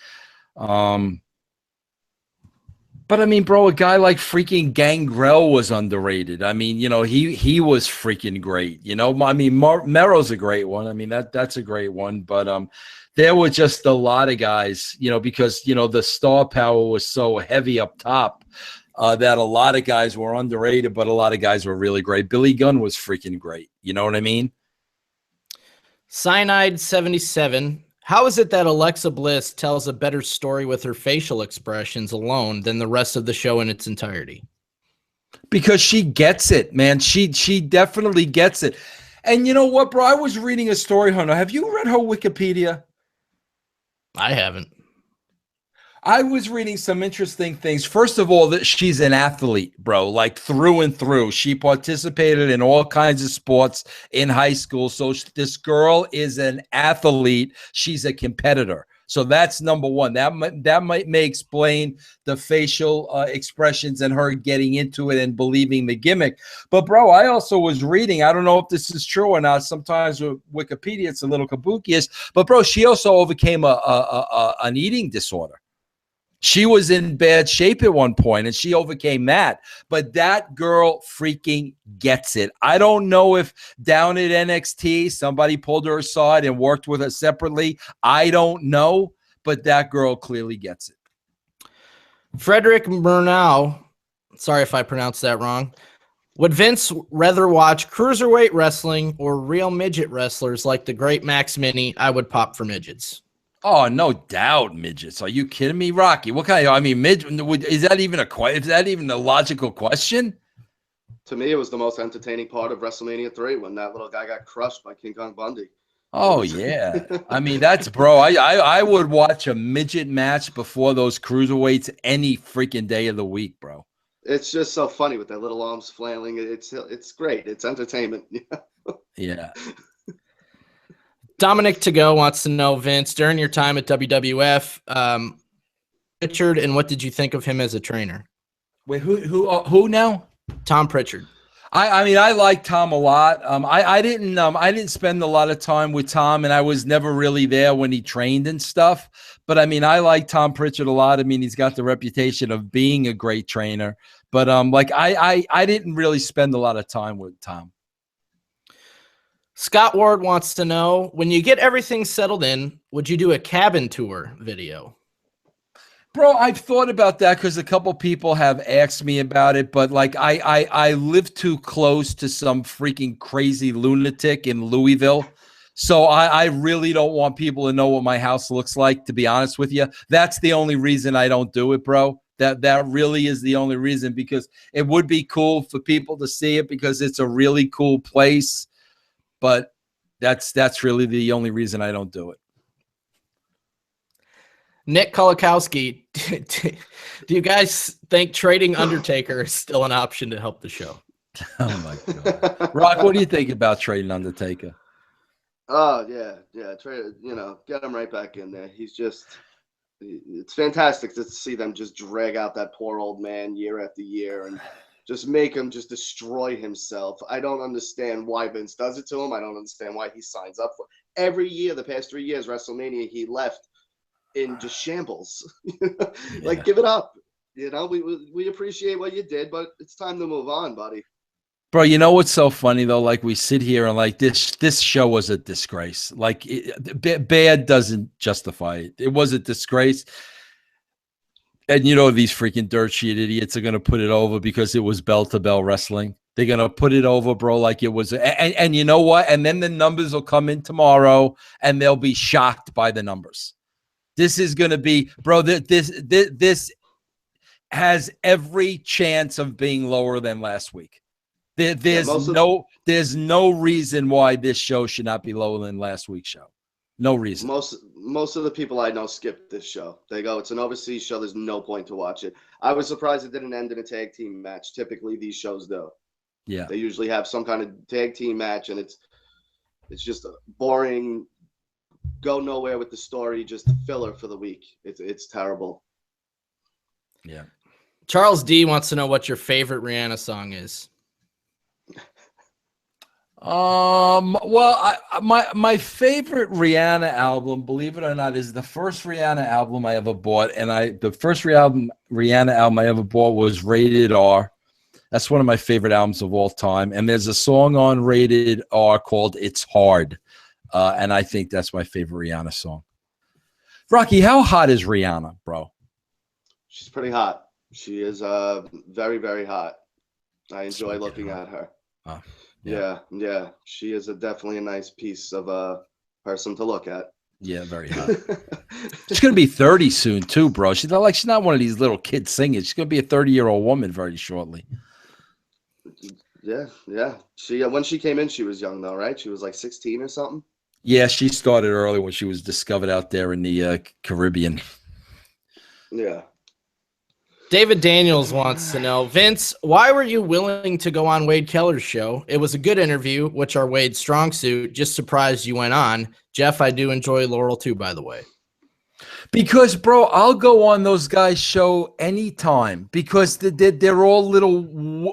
But I mean, bro, a guy like freaking Gangrel was underrated. I mean, you know, he was freaking great. You know, I mean, Merrow's a great one. I mean, that's a great one. But there were just a lot of guys, you know, because you know the star power was so heavy up top that a lot of guys were underrated, but a lot of guys were really great. Billy Gunn was freaking great. You know what I mean? Cyanide 77. How is it that Alexa Bliss tells a better story with her facial expressions alone than the rest of the show in its entirety? Because she gets it, man. She definitely gets it. And you know what, bro? I was reading a story, Hunter. Have you read her Wikipedia? I haven't. I was reading some interesting things. First of all, that she's an athlete, bro, like through and through. She participated in all kinds of sports in high school. So this girl is an athlete. She's a competitor. So that's number one. That may explain the facial expressions and her getting into it and believing the gimmick. But, bro, I also was reading, I don't know if this is true or not. Sometimes with Wikipedia, it's a little kabukious. But, bro, she also overcame an eating disorder. She was in bad shape at one point, and she overcame that. But that girl freaking gets it. I don't know if down at NXT somebody pulled her aside and worked with her separately. I don't know, but that girl clearly gets it. Frederick Murnau, sorry if I pronounced that wrong. Would Vince rather watch cruiserweight wrestling or real midget wrestlers like the great Max Mini? I would pop for midgets. Oh, no doubt, midgets. Are you kidding me, Rocky? What kind of? I mean, is that even a logical question? To me, it was the most entertaining part of WrestleMania 3 when that little guy got crushed by King Kong Bundy. Oh yeah, I mean that's bro. I would watch a midget match before those cruiserweights any freaking day of the week, bro. It's just so funny with their little arms flailing. It's great. It's entertainment. Yeah. Dominic To Go wants to know, Vince, during your time at WWF, Pritchard, and what did you think of him as a trainer? Wait, who now? Tom Pritchard. I mean, I like Tom a lot. I didn't spend a lot of time with Tom, and I was never really there when he trained and stuff. But I mean, I like Tom Pritchard a lot. I mean, he's got the reputation of being a great trainer. But like I didn't really spend a lot of time with Tom. Scott Ward wants to know, when you get everything settled in, would you do a cabin tour video? Bro, I've thought about that because a couple people have asked me about it, but like I live too close to some freaking crazy lunatic in Louisville. So I really don't want people to know what my house looks like, to be honest with you. That's the only reason I don't do it, bro. That really is the only reason, because it would be cool for people to see it because it's a really cool place. But that's really the only reason I don't do it. Nick Kolakowski, do you guys think trading Undertaker is still an option to help the show? Oh, my God. Rock, what do you think about trading Undertaker? Oh, yeah. Trade, get him right back in there. It's fantastic to see them just drag out that poor old man year after year and just make him just destroy himself. I don't understand why Vince does it to him. I don't understand why he signs up for it. Every year, the past 3 years, WrestleMania, he left in just shambles. Like, give it up. We appreciate what you did, but it's time to move on, buddy. Bro, you know what's so funny though? Like, we sit here and like this show was a disgrace. Like, bad doesn't justify it. It was a disgrace. And these freaking dirt sheet idiots are going to put it over because it was bell-to-bell wrestling. They're going to put it over, bro, like it was. And you know what? And then the numbers will come in tomorrow and they'll be shocked by the numbers. This is going to be, bro, this has every chance of being lower than last week. There's no reason why this show should not be lower than last week's show. No reason. Most of the people I know skip this show. They go, it's an overseas show. There's no point to watch it. I was surprised it didn't end in a tag team match. Typically, these shows do. Yeah. They usually have some kind of tag team match, and It's just a boring, go nowhere with the story, just a filler for the week. It's terrible. Yeah. Charles D wants to know what your favorite Rihanna song is. Well, my favorite Rihanna album, believe it or not, is the first Rihanna album I ever bought, and the first Rihanna album I ever bought was Rated R. That's one of my favorite albums of all time, and there's a song on Rated R called "It's Hard," and I think that's my favorite Rihanna song. Rocky, how hot is Rihanna, bro? She's pretty hot. She is very, very hot. I enjoy looking at her. Yeah. She is definitely a nice piece of a person to look at. Yeah, very hot. She's gonna be 30 soon too, bro. She's not one of these little kids singing. She's gonna be a 30-year-old woman very shortly. Yeah. She when she came in, she was young though, right? She was like 16 or something. Yeah, she started early when she was discovered out there in the Caribbean. Yeah. David Daniels wants to know, Vince, why were you willing to go on Wade Keller's show? It was a good interview, which are Wade's strong suit. Just surprised you went on. Jeff, I do enjoy Laurel too, by the way. Because, bro, I'll go on those guys' show anytime because they're all little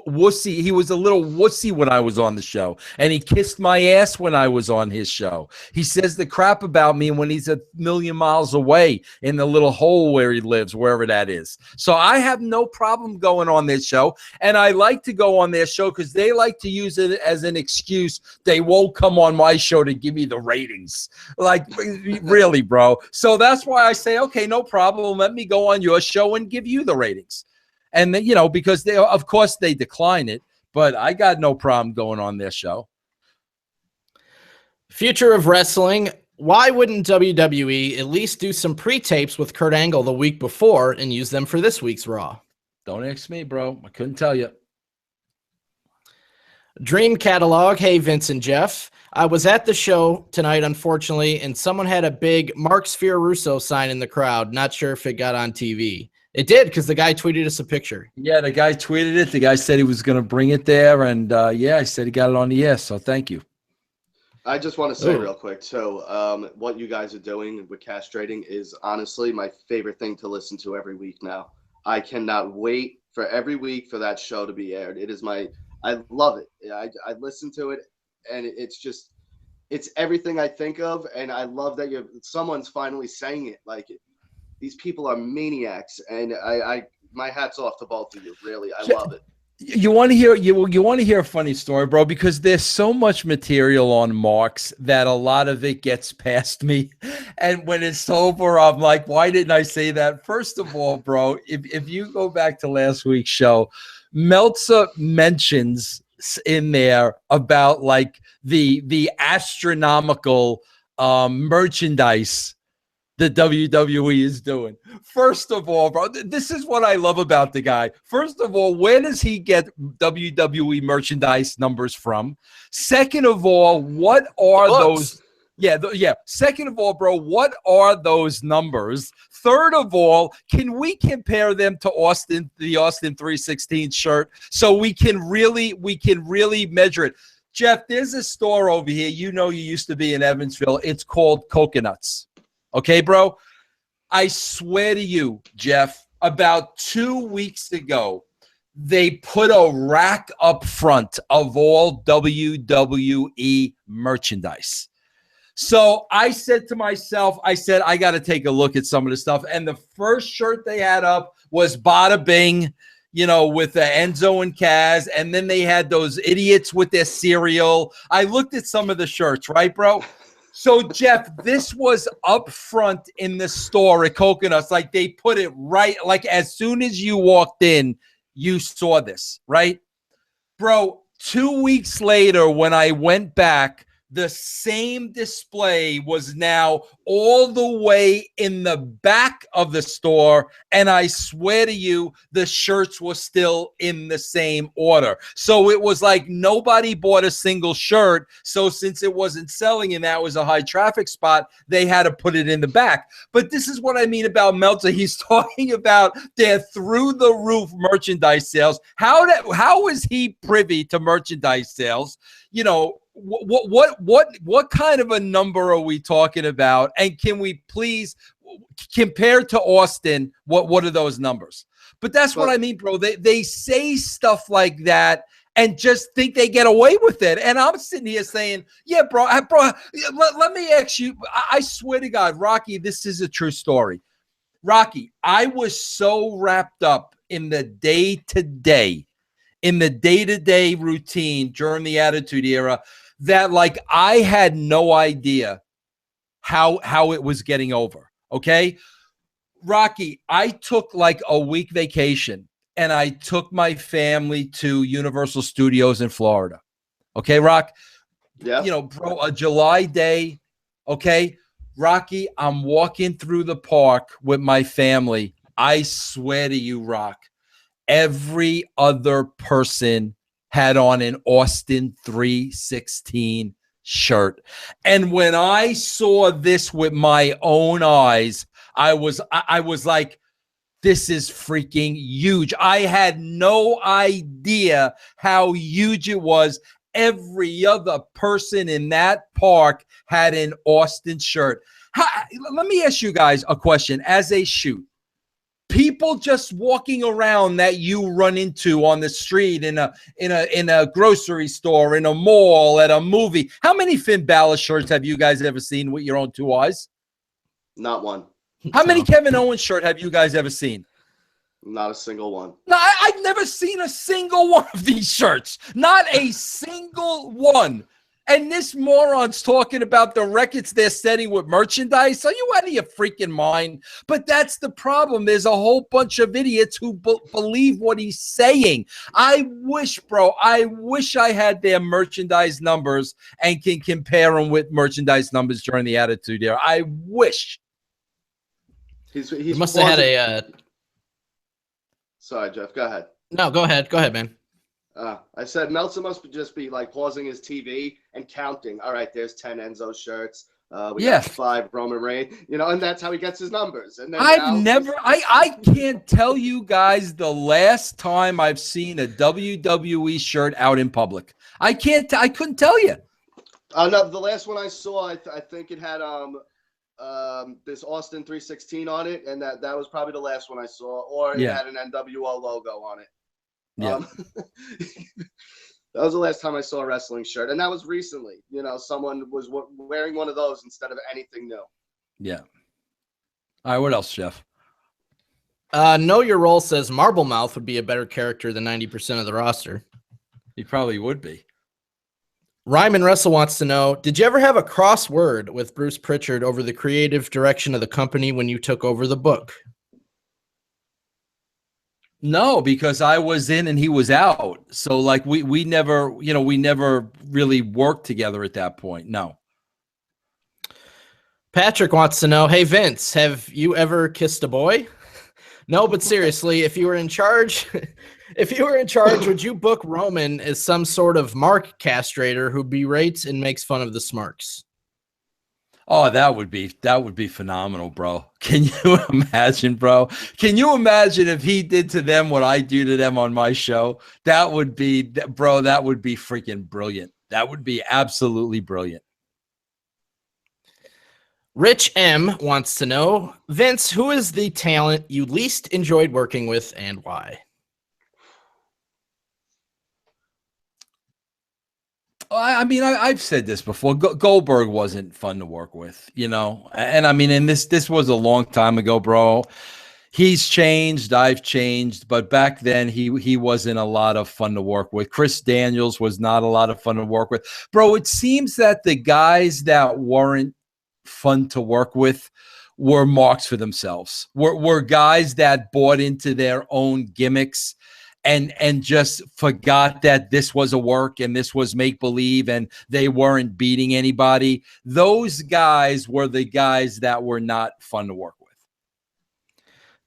wussy. He was a little wussy when I was on the show, and he kissed my ass when I was on his show. He says the crap about me when he's a million miles away in the little hole where he lives, wherever that is. So I have no problem going on their show, and I like to go on their show because they like to use it as an excuse. They won't come on my show to give me the ratings. Like, really, bro. So that's why I say, okay, no problem. Let me go on your show and give you the ratings. And then, because of course they decline it, but I got no problem going on their show. Future of wrestling. Why wouldn't WWE at least do some pre-tapes with Kurt Angle the week before and use them for this week's Raw? Don't ask me, bro. I couldn't tell you. Dream Catalog. Hey, Vince and Jeff. I was at the show tonight, unfortunately, and someone had a big Mark Sphere Russo sign in the crowd. Not sure if it got on TV. It did, because the guy tweeted us a picture. Yeah, the guy tweeted it. The guy said he was going to bring it there, and I said he got it on the air, so thank you. I just want to say real quick, so what you guys are doing with castrating is honestly my favorite thing to listen to every week now. I cannot wait for every week for that show to be aired. I love it. I listen to it. And it's everything I think of, and I love that someone's finally saying it. Like, these people are maniacs, and my hat's off to both of you. Really, I love it. You want to hear a funny story, bro? Because there's so much material on Marks that a lot of it gets past me, and when it's over, I'm like, why didn't I say that? First of all, bro, if you go back to last week's show, Meltzer mentions in there about like the astronomical merchandise the WWE is doing. First of all, bro, this is what I love about the guy. First of all, where does he get WWE merchandise numbers from? Second of all, what are those? Yeah. Second of all, bro, what are those numbers? Third of all, can we compare them to the Austin 316 shirt so we can really measure it? Jeff, there's a store over here. You used to be in Evansville. It's called Coconuts. Okay, bro? I swear to you, Jeff, about 2 weeks ago, they put a rack up front of all WWE merchandise. So I said to myself, I got to take a look at some of the stuff. And the first shirt they had up was Bada Bing, with the Enzo and Kaz. And then they had those idiots with their cereal. I looked at some of the shirts, right, bro? So, Jeff, this was up front in the store at Coconuts. Like, they put it right, like as soon as you walked in, you saw this, right? Bro, 2 weeks later, when I went back, the same display was now all the way in the back of the store, and I swear to you, the shirts were still in the same order. So it was like nobody bought a single shirt. So since it wasn't selling and that was a high traffic spot, they had to put it in the back. But this is what I mean about Meltzer. He's talking about their through-the-roof merchandise sales. How is he privy to merchandise sales? what kind of a number are we talking about? And can we please compare to Austin? What are those numbers? But that's what I mean, bro. They say stuff like that and just think they get away with it. And I'm sitting here saying, yeah, bro, let me ask you. I swear to God, Rocky, this is a true story. Rocky, I was so wrapped up in the day-to-day routine during the Attitude Era that, like, I had no idea how it was getting over. Okay, Rocky, I took like a week vacation and I took my family to Universal Studios in Florida. Okay, Rock? Yeah. You know, bro, a July day. Okay, Rocky, I'm walking through the park with my family. I swear to you, Rock, every other person had on an Austin 316 shirt. And when I saw this with my own eyes, I was like, this is freaking huge. I had no idea how huge it was. Every other person in that park had an Austin shirt. Let me ask you guys a question as a shoot. People just walking around that you run into on the street, in a grocery store, in a mall, at a movie. How many Finn Balor shirts have you guys ever seen with your own two eyes? Not one. How many Kevin Owens shirt have you guys ever seen? Not a single one. No, I've never seen a single one of these shirts. Not a single one. And this moron's talking about the records they're setting with merchandise. Are you out of your freaking mind? But that's the problem. There's a whole bunch of idiots who believe what he's saying. I wish, bro, I had their merchandise numbers and can compare them with merchandise numbers during the Attitude Era. I wish. He must have had a... Sorry, Jeff, go ahead. No, go ahead. Go ahead, man. I said Meltzer must just be like pausing his TV and counting. All right, there's 10 Enzo shirts. We got 5 Roman Reigns, you know, and that's how he gets his numbers. And then I can't tell you guys the last time I've seen a WWE shirt out in public. I couldn't tell you. No, the last one I saw, I think it had this Austin 316 on it, and that was probably the last one I saw, or it had an NWO logo on it. Yeah. That was the last time I saw a wrestling shirt, and that was recently. You know, someone was wearing one of those instead of anything new. Yeah. All right, what else, Jeff? Know Your Role says Marble Mouth would be a better character than 90% of the roster. He probably would be. Ryman Russell wants to know, did you ever have a crossword with Bruce Pritchard over the creative direction of the company when you took over the book? No, because I was in and he was out. So like we never really worked together at that point. No. Patrick wants to know, hey Vince, have you ever kissed a boy? No, but seriously, if you were in charge, would you book Roman as some sort of mark castrator who berates and makes fun of the smarks? Oh, that would be phenomenal, bro. Can you imagine, bro? Can you imagine if he did to them what I do to them on my show? That would be, bro, that would be freaking brilliant. That would be absolutely brilliant. Rich M wants to know, Vince, who is the talent you least enjoyed working with and why? I mean, I've said this before. Goldberg wasn't fun to work with, you know. And I mean, and this was a long time ago, bro. He's changed. I've changed. But back then, he wasn't a lot of fun to work with. Chris Daniels was not a lot of fun to work with. Bro, it seems that the guys that weren't fun to work with were marks for themselves. Were guys that bought into their own gimmicks and just forgot that this was a work and this was make-believe and they weren't beating anybody. Those guys were the guys that were not fun to work with.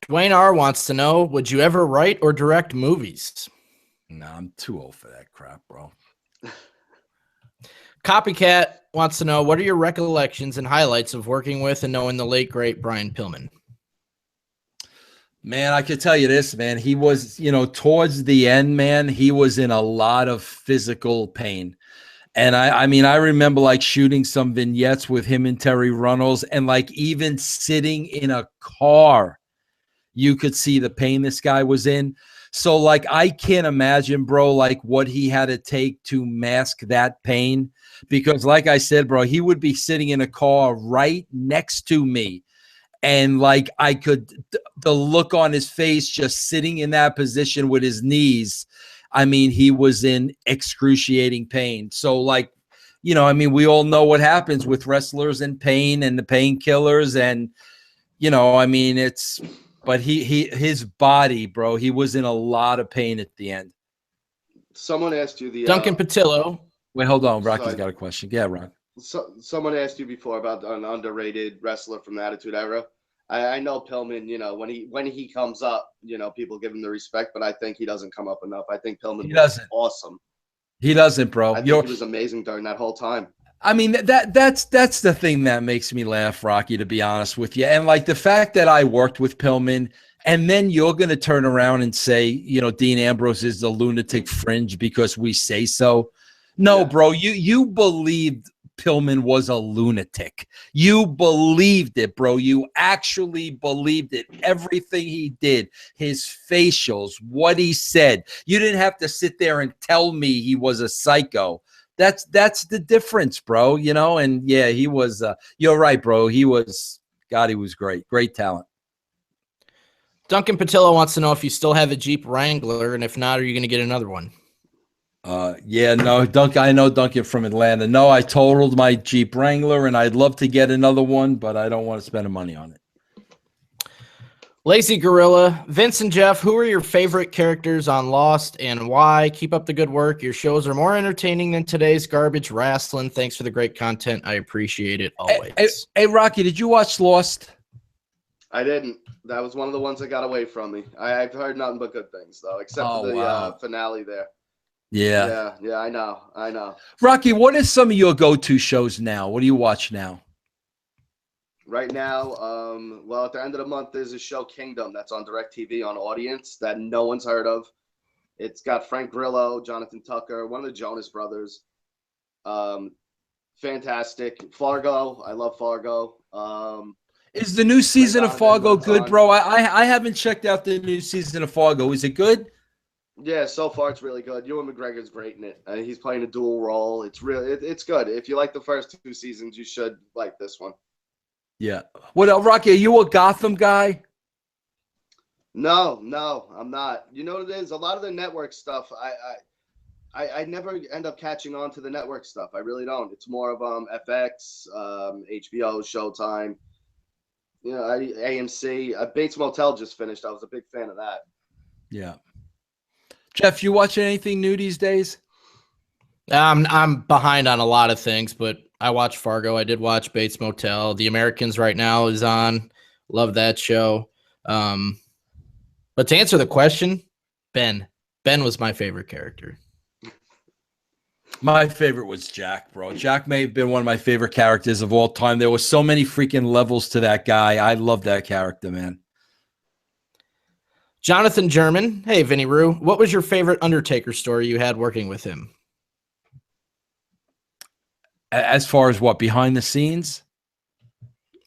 Dwayne R. wants to know, would you ever write or direct movies? No, I'm too old for that crap, bro. Copycat wants to know, what are your recollections and highlights of working with and knowing the late, great Brian Pillman? Man, I could tell you this, man. He was, towards the end, man, he was in a lot of physical pain. And I mean, I remember like shooting some vignettes with him and Terry Runnels, and like even sitting in a car, you could see the pain this guy was in. So like, I can't imagine, bro, like what he had to take to mask that pain. Because like I said, bro, he would be sitting in a car right next to me. And like, I could, the look on his face, just sitting in that position with his knees. I mean, he was in excruciating pain. So like, you know, I mean, we all know what happens with wrestlers in pain and the painkillers. And, you know, I mean, it's, but his body, bro, he was in a lot of pain at the end. Someone asked you the Duncan Patillo. Wait, hold on. Rocky's Sorry. got a question. Yeah, Rock. So, someone asked you before about an underrated wrestler from the Attitude Era. I know Pillman, you know, when he comes up, you know, people give him the respect, but I think he doesn't come up enough. I think Pillman was awesome. He doesn't, bro. I think he was amazing during that whole time. I mean, that's the thing that makes me laugh, Rocky, to be honest with you. And like the fact that I worked with Pillman, and then you're going to turn around and say, you know, Dean Ambrose is the lunatic fringe because we say so. No, bro, you believed Pillman was a lunatic. You believed it, bro. You actually believed it. Everything he did, his facials, what he said. You didn't have to sit there and tell me he was a psycho. That's the difference, bro. You know, and yeah, he was. You're right, bro. He was. God, he was great. Great talent. Duncan Patillo wants to know if you still have a Jeep Wrangler, and if not, are you going to get another one? Yeah, no, Duncan. I know Duncan from Atlanta. No, I totaled my Jeep Wrangler, and I'd love to get another one, but I don't want to spend the money on it. Lazy Gorilla, Vince and Jeff, who are your favorite characters on Lost and why? Keep up the good work. Your shows are more entertaining than today's garbage wrestling. Thanks for the great content. I appreciate it always. Hey, Rocky, did you watch Lost? I didn't. That was one of the ones that got away from me. I've heard nothing but good things, though, except for the finale there. Yeah, I know. Rocky, what is some of your go-to shows now? What do you watch now? Right now, well, at the end of the month, there's a show, Kingdom, that's on DirecTV on Audience that no one's heard of. It's got Frank Grillo, Jonathan Tucker, one of the Jonas Brothers. Fantastic. Fargo, I love Fargo. Is the new season of Fargo good, bro? I haven't checked out the new season of Fargo. Is it good? Yeah, so far it's really good. Ewan McGregor's great in it. He's playing a dual role. It's really, it's good. If you like the first two seasons, you should like this one. Yeah. What, Rocky? Are you a Gotham guy? No, I'm not. You know what it is? A lot of the network stuff, I never end up catching on to the network stuff. I really don't. It's more of FX, HBO, Showtime. You know, AMC. Bates Motel just finished. I was a big fan of that. Yeah. Jeff, you watching anything new these days? I'm behind on a lot of things, but I watch Fargo. I did watch Bates Motel. The Americans right now is on. Love that show. But to answer the question, Ben was my favorite character. My favorite was Jack, bro. Jack may have been one of my favorite characters of all time. There were so many freaking levels to that guy. I love that character, man. Jonathan German. Hey, Vinny Rue. What was your favorite Undertaker story you had working with him? As far as what, behind the scenes?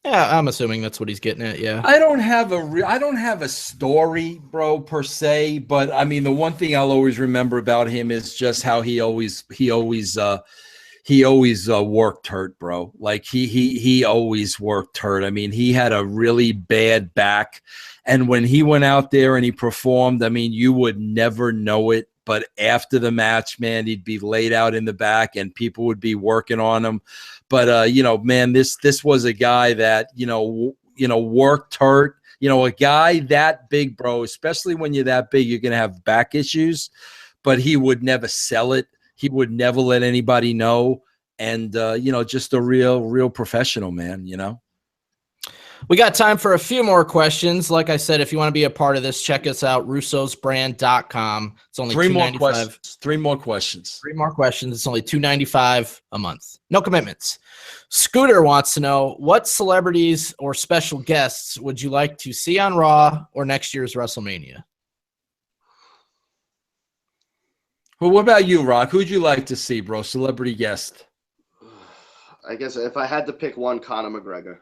Yeah, I'm assuming that's what he's getting at. Yeah. I don't have a story, bro, per se, but I mean, the one thing I'll always remember about him is just how he always worked hurt, bro. Like he always worked hurt. I mean, he had a really bad back, and when he went out there and he performed, I mean, you would never know it. But after the match, man, he'd be laid out in the back and people would be working on him. But, you know, man, this was a guy that, you know, worked hurt. You know, a guy that big, bro, especially when you're that big, you're going to have back issues. But he would never sell it. He would never let anybody know. And, you know, just a real professional, man, you know. We got time for a few more questions. Like I said, if you want to be a part of this, check us out, russosbrand.com. It's only Three more questions. It's only $2.95 a month. No commitments. Scooter wants to know, what celebrities or special guests would you like to see on Raw or next year's WrestleMania? Well, what about you, Rock? Who'd you like to see, bro? Celebrity guest. I guess if I had to pick one, Conor McGregor.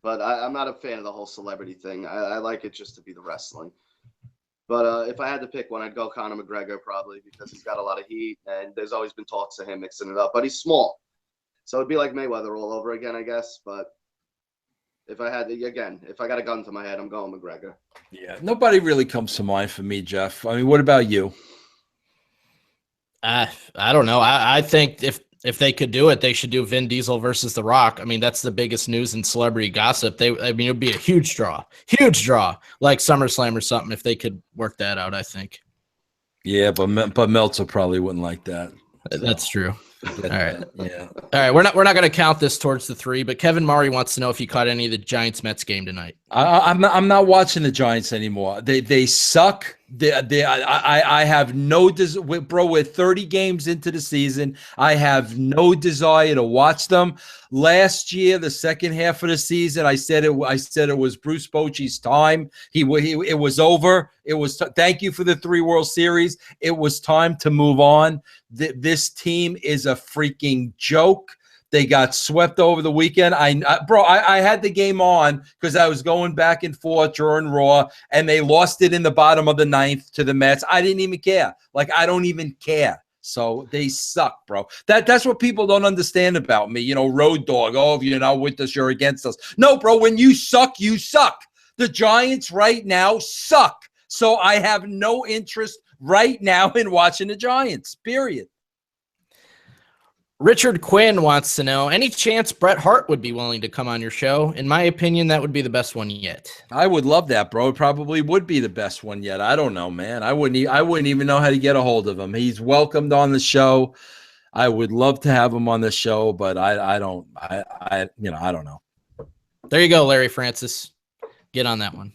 But I'm not a fan of the whole celebrity thing. I like it just to be the wrestling. But if I had to pick one, I'd go Conor McGregor probably because he's got a lot of heat, and there's always been talks of him mixing it up. But he's small, so it'd be like Mayweather all over again, I guess. But if I had to, again, if I got a gun to my head, I'm going McGregor. Yeah, nobody really comes to mind for me, Jeff. I mean, what about you? I don't know. I think if they could do it, they should do Vin Diesel versus The Rock. I mean, that's the biggest news in celebrity gossip. It would be a huge draw, like SummerSlam or something if they could work that out. I think. Yeah, but Meltzer probably wouldn't like that. That's true. All right. Yeah. All right. We're not going to count this towards the 3, but Kevin Murray wants to know if you caught any of the Giants Mets game tonight. I'm not watching the Giants anymore. They suck. I have no bro. We're 30 games into the season. I have no desire to watch them. Last year, the second half of the season, I said it was Bruce Bochy's time. It was over. It was thank you for the 3 World Series. It was time to move on. This team is a freaking joke. They got swept over the weekend. I had the game on because I was going back and forth during Raw, and they lost it in the bottom of the 9th to the Mets. I didn't even care. Like, I don't even care. So they suck, bro. That's what people don't understand about me. You know, road dog. Oh, if you're not with us, you're against us. No, bro. When you suck, you suck. The Giants right now suck. So I have no interest right now in watching the Giants, period. Richard Quinn wants to know, any chance Bret Hart would be willing to come on your show? In my opinion, that would be the best one yet. I would love that, bro. It probably would be the best one yet. I don't know, man. I wouldn't even know how to get a hold of him. He's welcomed on the show. I would love to have him on the show, but I don't know. There you go, Larry Francis. Get on that one.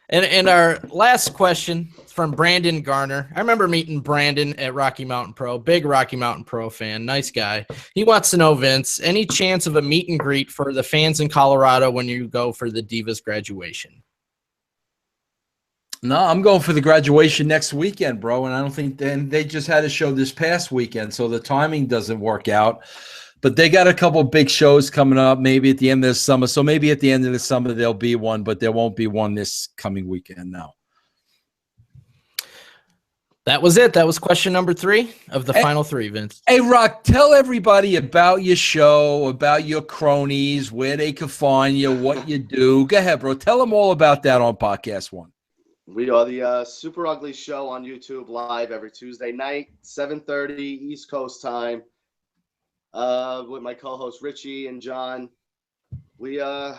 And our last question from Brandon Garner. I remember meeting Brandon at Rocky Mountain Pro, big Rocky Mountain Pro fan, nice guy. He wants to know, Vince, any chance of a meet and greet for the fans in Colorado when you go for the Divas graduation? No, I'm going for the graduation next weekend, bro. And I don't think they just had a show this past weekend, so the timing doesn't work out. But they got a couple big shows coming up, maybe at the end of the summer. So maybe at the end of the summer there'll be one, but there won't be one this coming weekend now. That was it. That was question number 3 of the final 3, Vince. Hey, Rock, tell everybody about your show, about your cronies, where they can find you, what you do. Go ahead, bro. Tell them all about that on PodcastOne. We are the Super Ugly Show on YouTube live every Tuesday night, 7:30 East Coast time. With my co-host Richie and John. We're a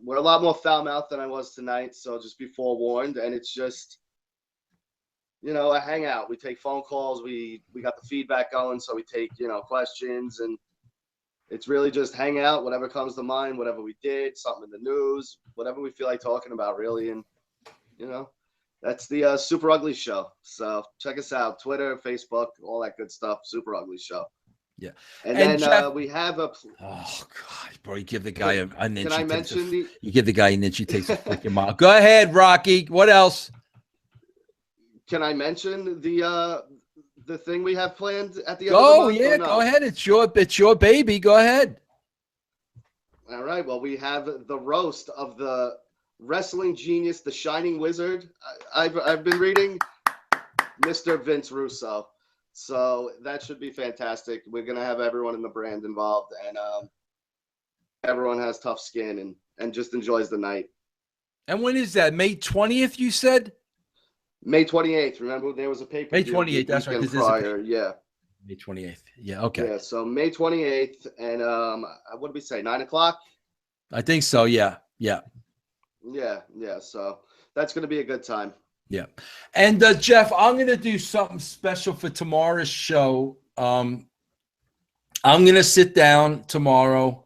lot more foul-mouthed than I was tonight, so just be forewarned. And it's just, a hangout. We take phone calls. We got the feedback going, so we take questions, and it's really just hang out, whatever comes to mind, whatever we did, something in the news, whatever we feel like talking about, really. And that's the Super Ugly Show. So check us out: Twitter, Facebook, all that good stuff. Super Ugly Show. Yeah, and then Jeff, we have a. Oh God, bro! You give the guy a ninja. Can I mention you give the guy a ninja takes a freaking mile. Go ahead, Rocky. What else? Can I mention the thing we have planned at the end? Oh yeah, go ahead. It's your baby. Go ahead. All right. Well, we have the roast of the wrestling genius, the Shining Wizard. I've been reading Mr. Vince Russo. So that should be fantastic. We're going to have everyone in the brand involved, and everyone has tough skin and just enjoys the night. And when is that? May 20th, you said? May 28th. Remember, there was a pay-per-view. May 28th, that's right. Prior. Yeah. May 28th. Yeah, okay. Yeah, so May 28th, and what did we say, 9 o'clock? I think so, yeah. Yeah, so that's going to be a good time. Yeah. And Jeff, I'm going to do something special for tomorrow's show. I'm going to sit down tomorrow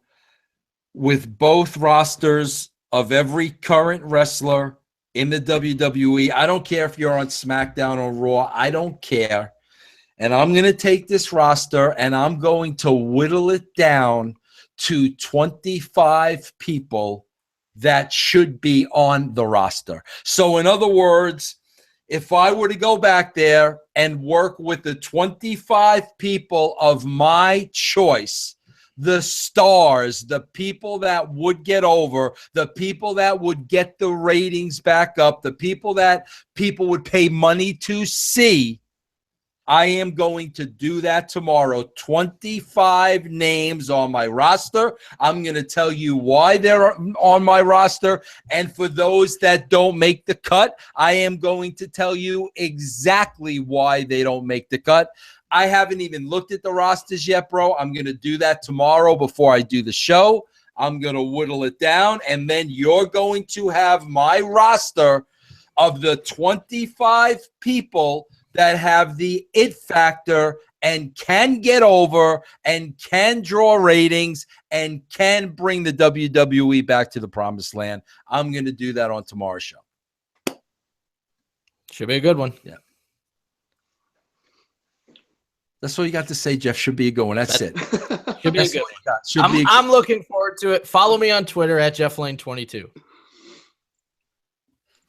with both rosters of every current wrestler in the WWE. I don't care if you're on SmackDown or Raw. I don't care. And I'm going to take this roster and I'm going to whittle it down to 25 people that should be on the roster. So in other words, if I were to go back there and work with the 25 people of my choice, the stars, the people that would get over, the people that would get the ratings back up, the people that people would pay money to see, I am going to do that tomorrow. 25 names on my roster. I'm going to tell you why they're on my roster. And for those that don't make the cut, I am going to tell you exactly why they don't make the cut. I haven't even looked at the rosters yet, bro. I'm going to do that tomorrow before I do the show. I'm going to whittle it down. And then you're going to have my roster of the 25 people that have the it factor and can get over and can draw ratings and can bring the WWE back to the promised land. I'm going to do that on tomorrow's show. Should be a good one. Yeah. That's all you got to say, Jeff. Should be a good one. That's it. Should be a good one. I'm looking forward to it. Follow me on Twitter at JeffLane22.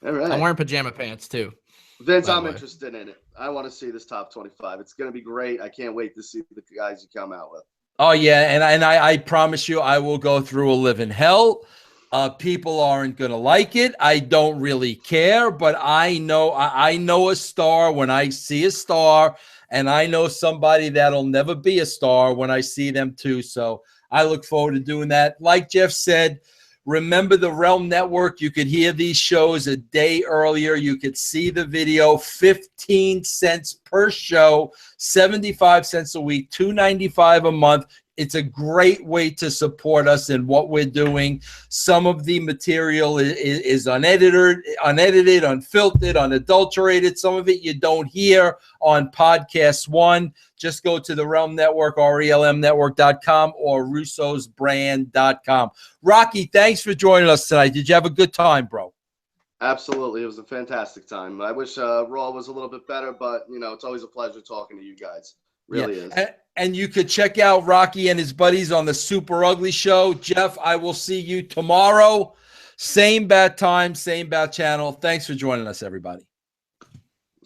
All right. I'm wearing pajama pants too. Vince, I'm interested in it. I want to see this top 25. It's going to be great. I can't wait to see the guys you come out with. Oh, yeah, and I promise you I will go through a living hell. People aren't going to like it. I don't really care, but I know a star when I see a star, and I know somebody that'll never be a star when I see them too. So I look forward to doing that. Like Jeff said, remember the RELM Network. You could hear these shows a day earlier. You could see the video, 15 cents per show, 75 cents a week, $2.95 a month. It's a great way to support us in what we're doing. Some of the material is unedited, unfiltered, unadulterated. Some of it you don't hear on PodcastOne. Just go to the RELM Network, RELMnetwork.com or russosbrand.com. Rocky, thanks for joining us tonight. Did you have a good time, bro? Absolutely. It was a fantastic time. I wish Raw was a little bit better, but, it's always a pleasure talking to you guys. Really is. And you could check out Rocky and his buddies on the Super Ugly Show. Jeff, I will see you tomorrow. Same bat time, same bat channel. Thanks for joining us, everybody.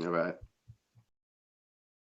All right.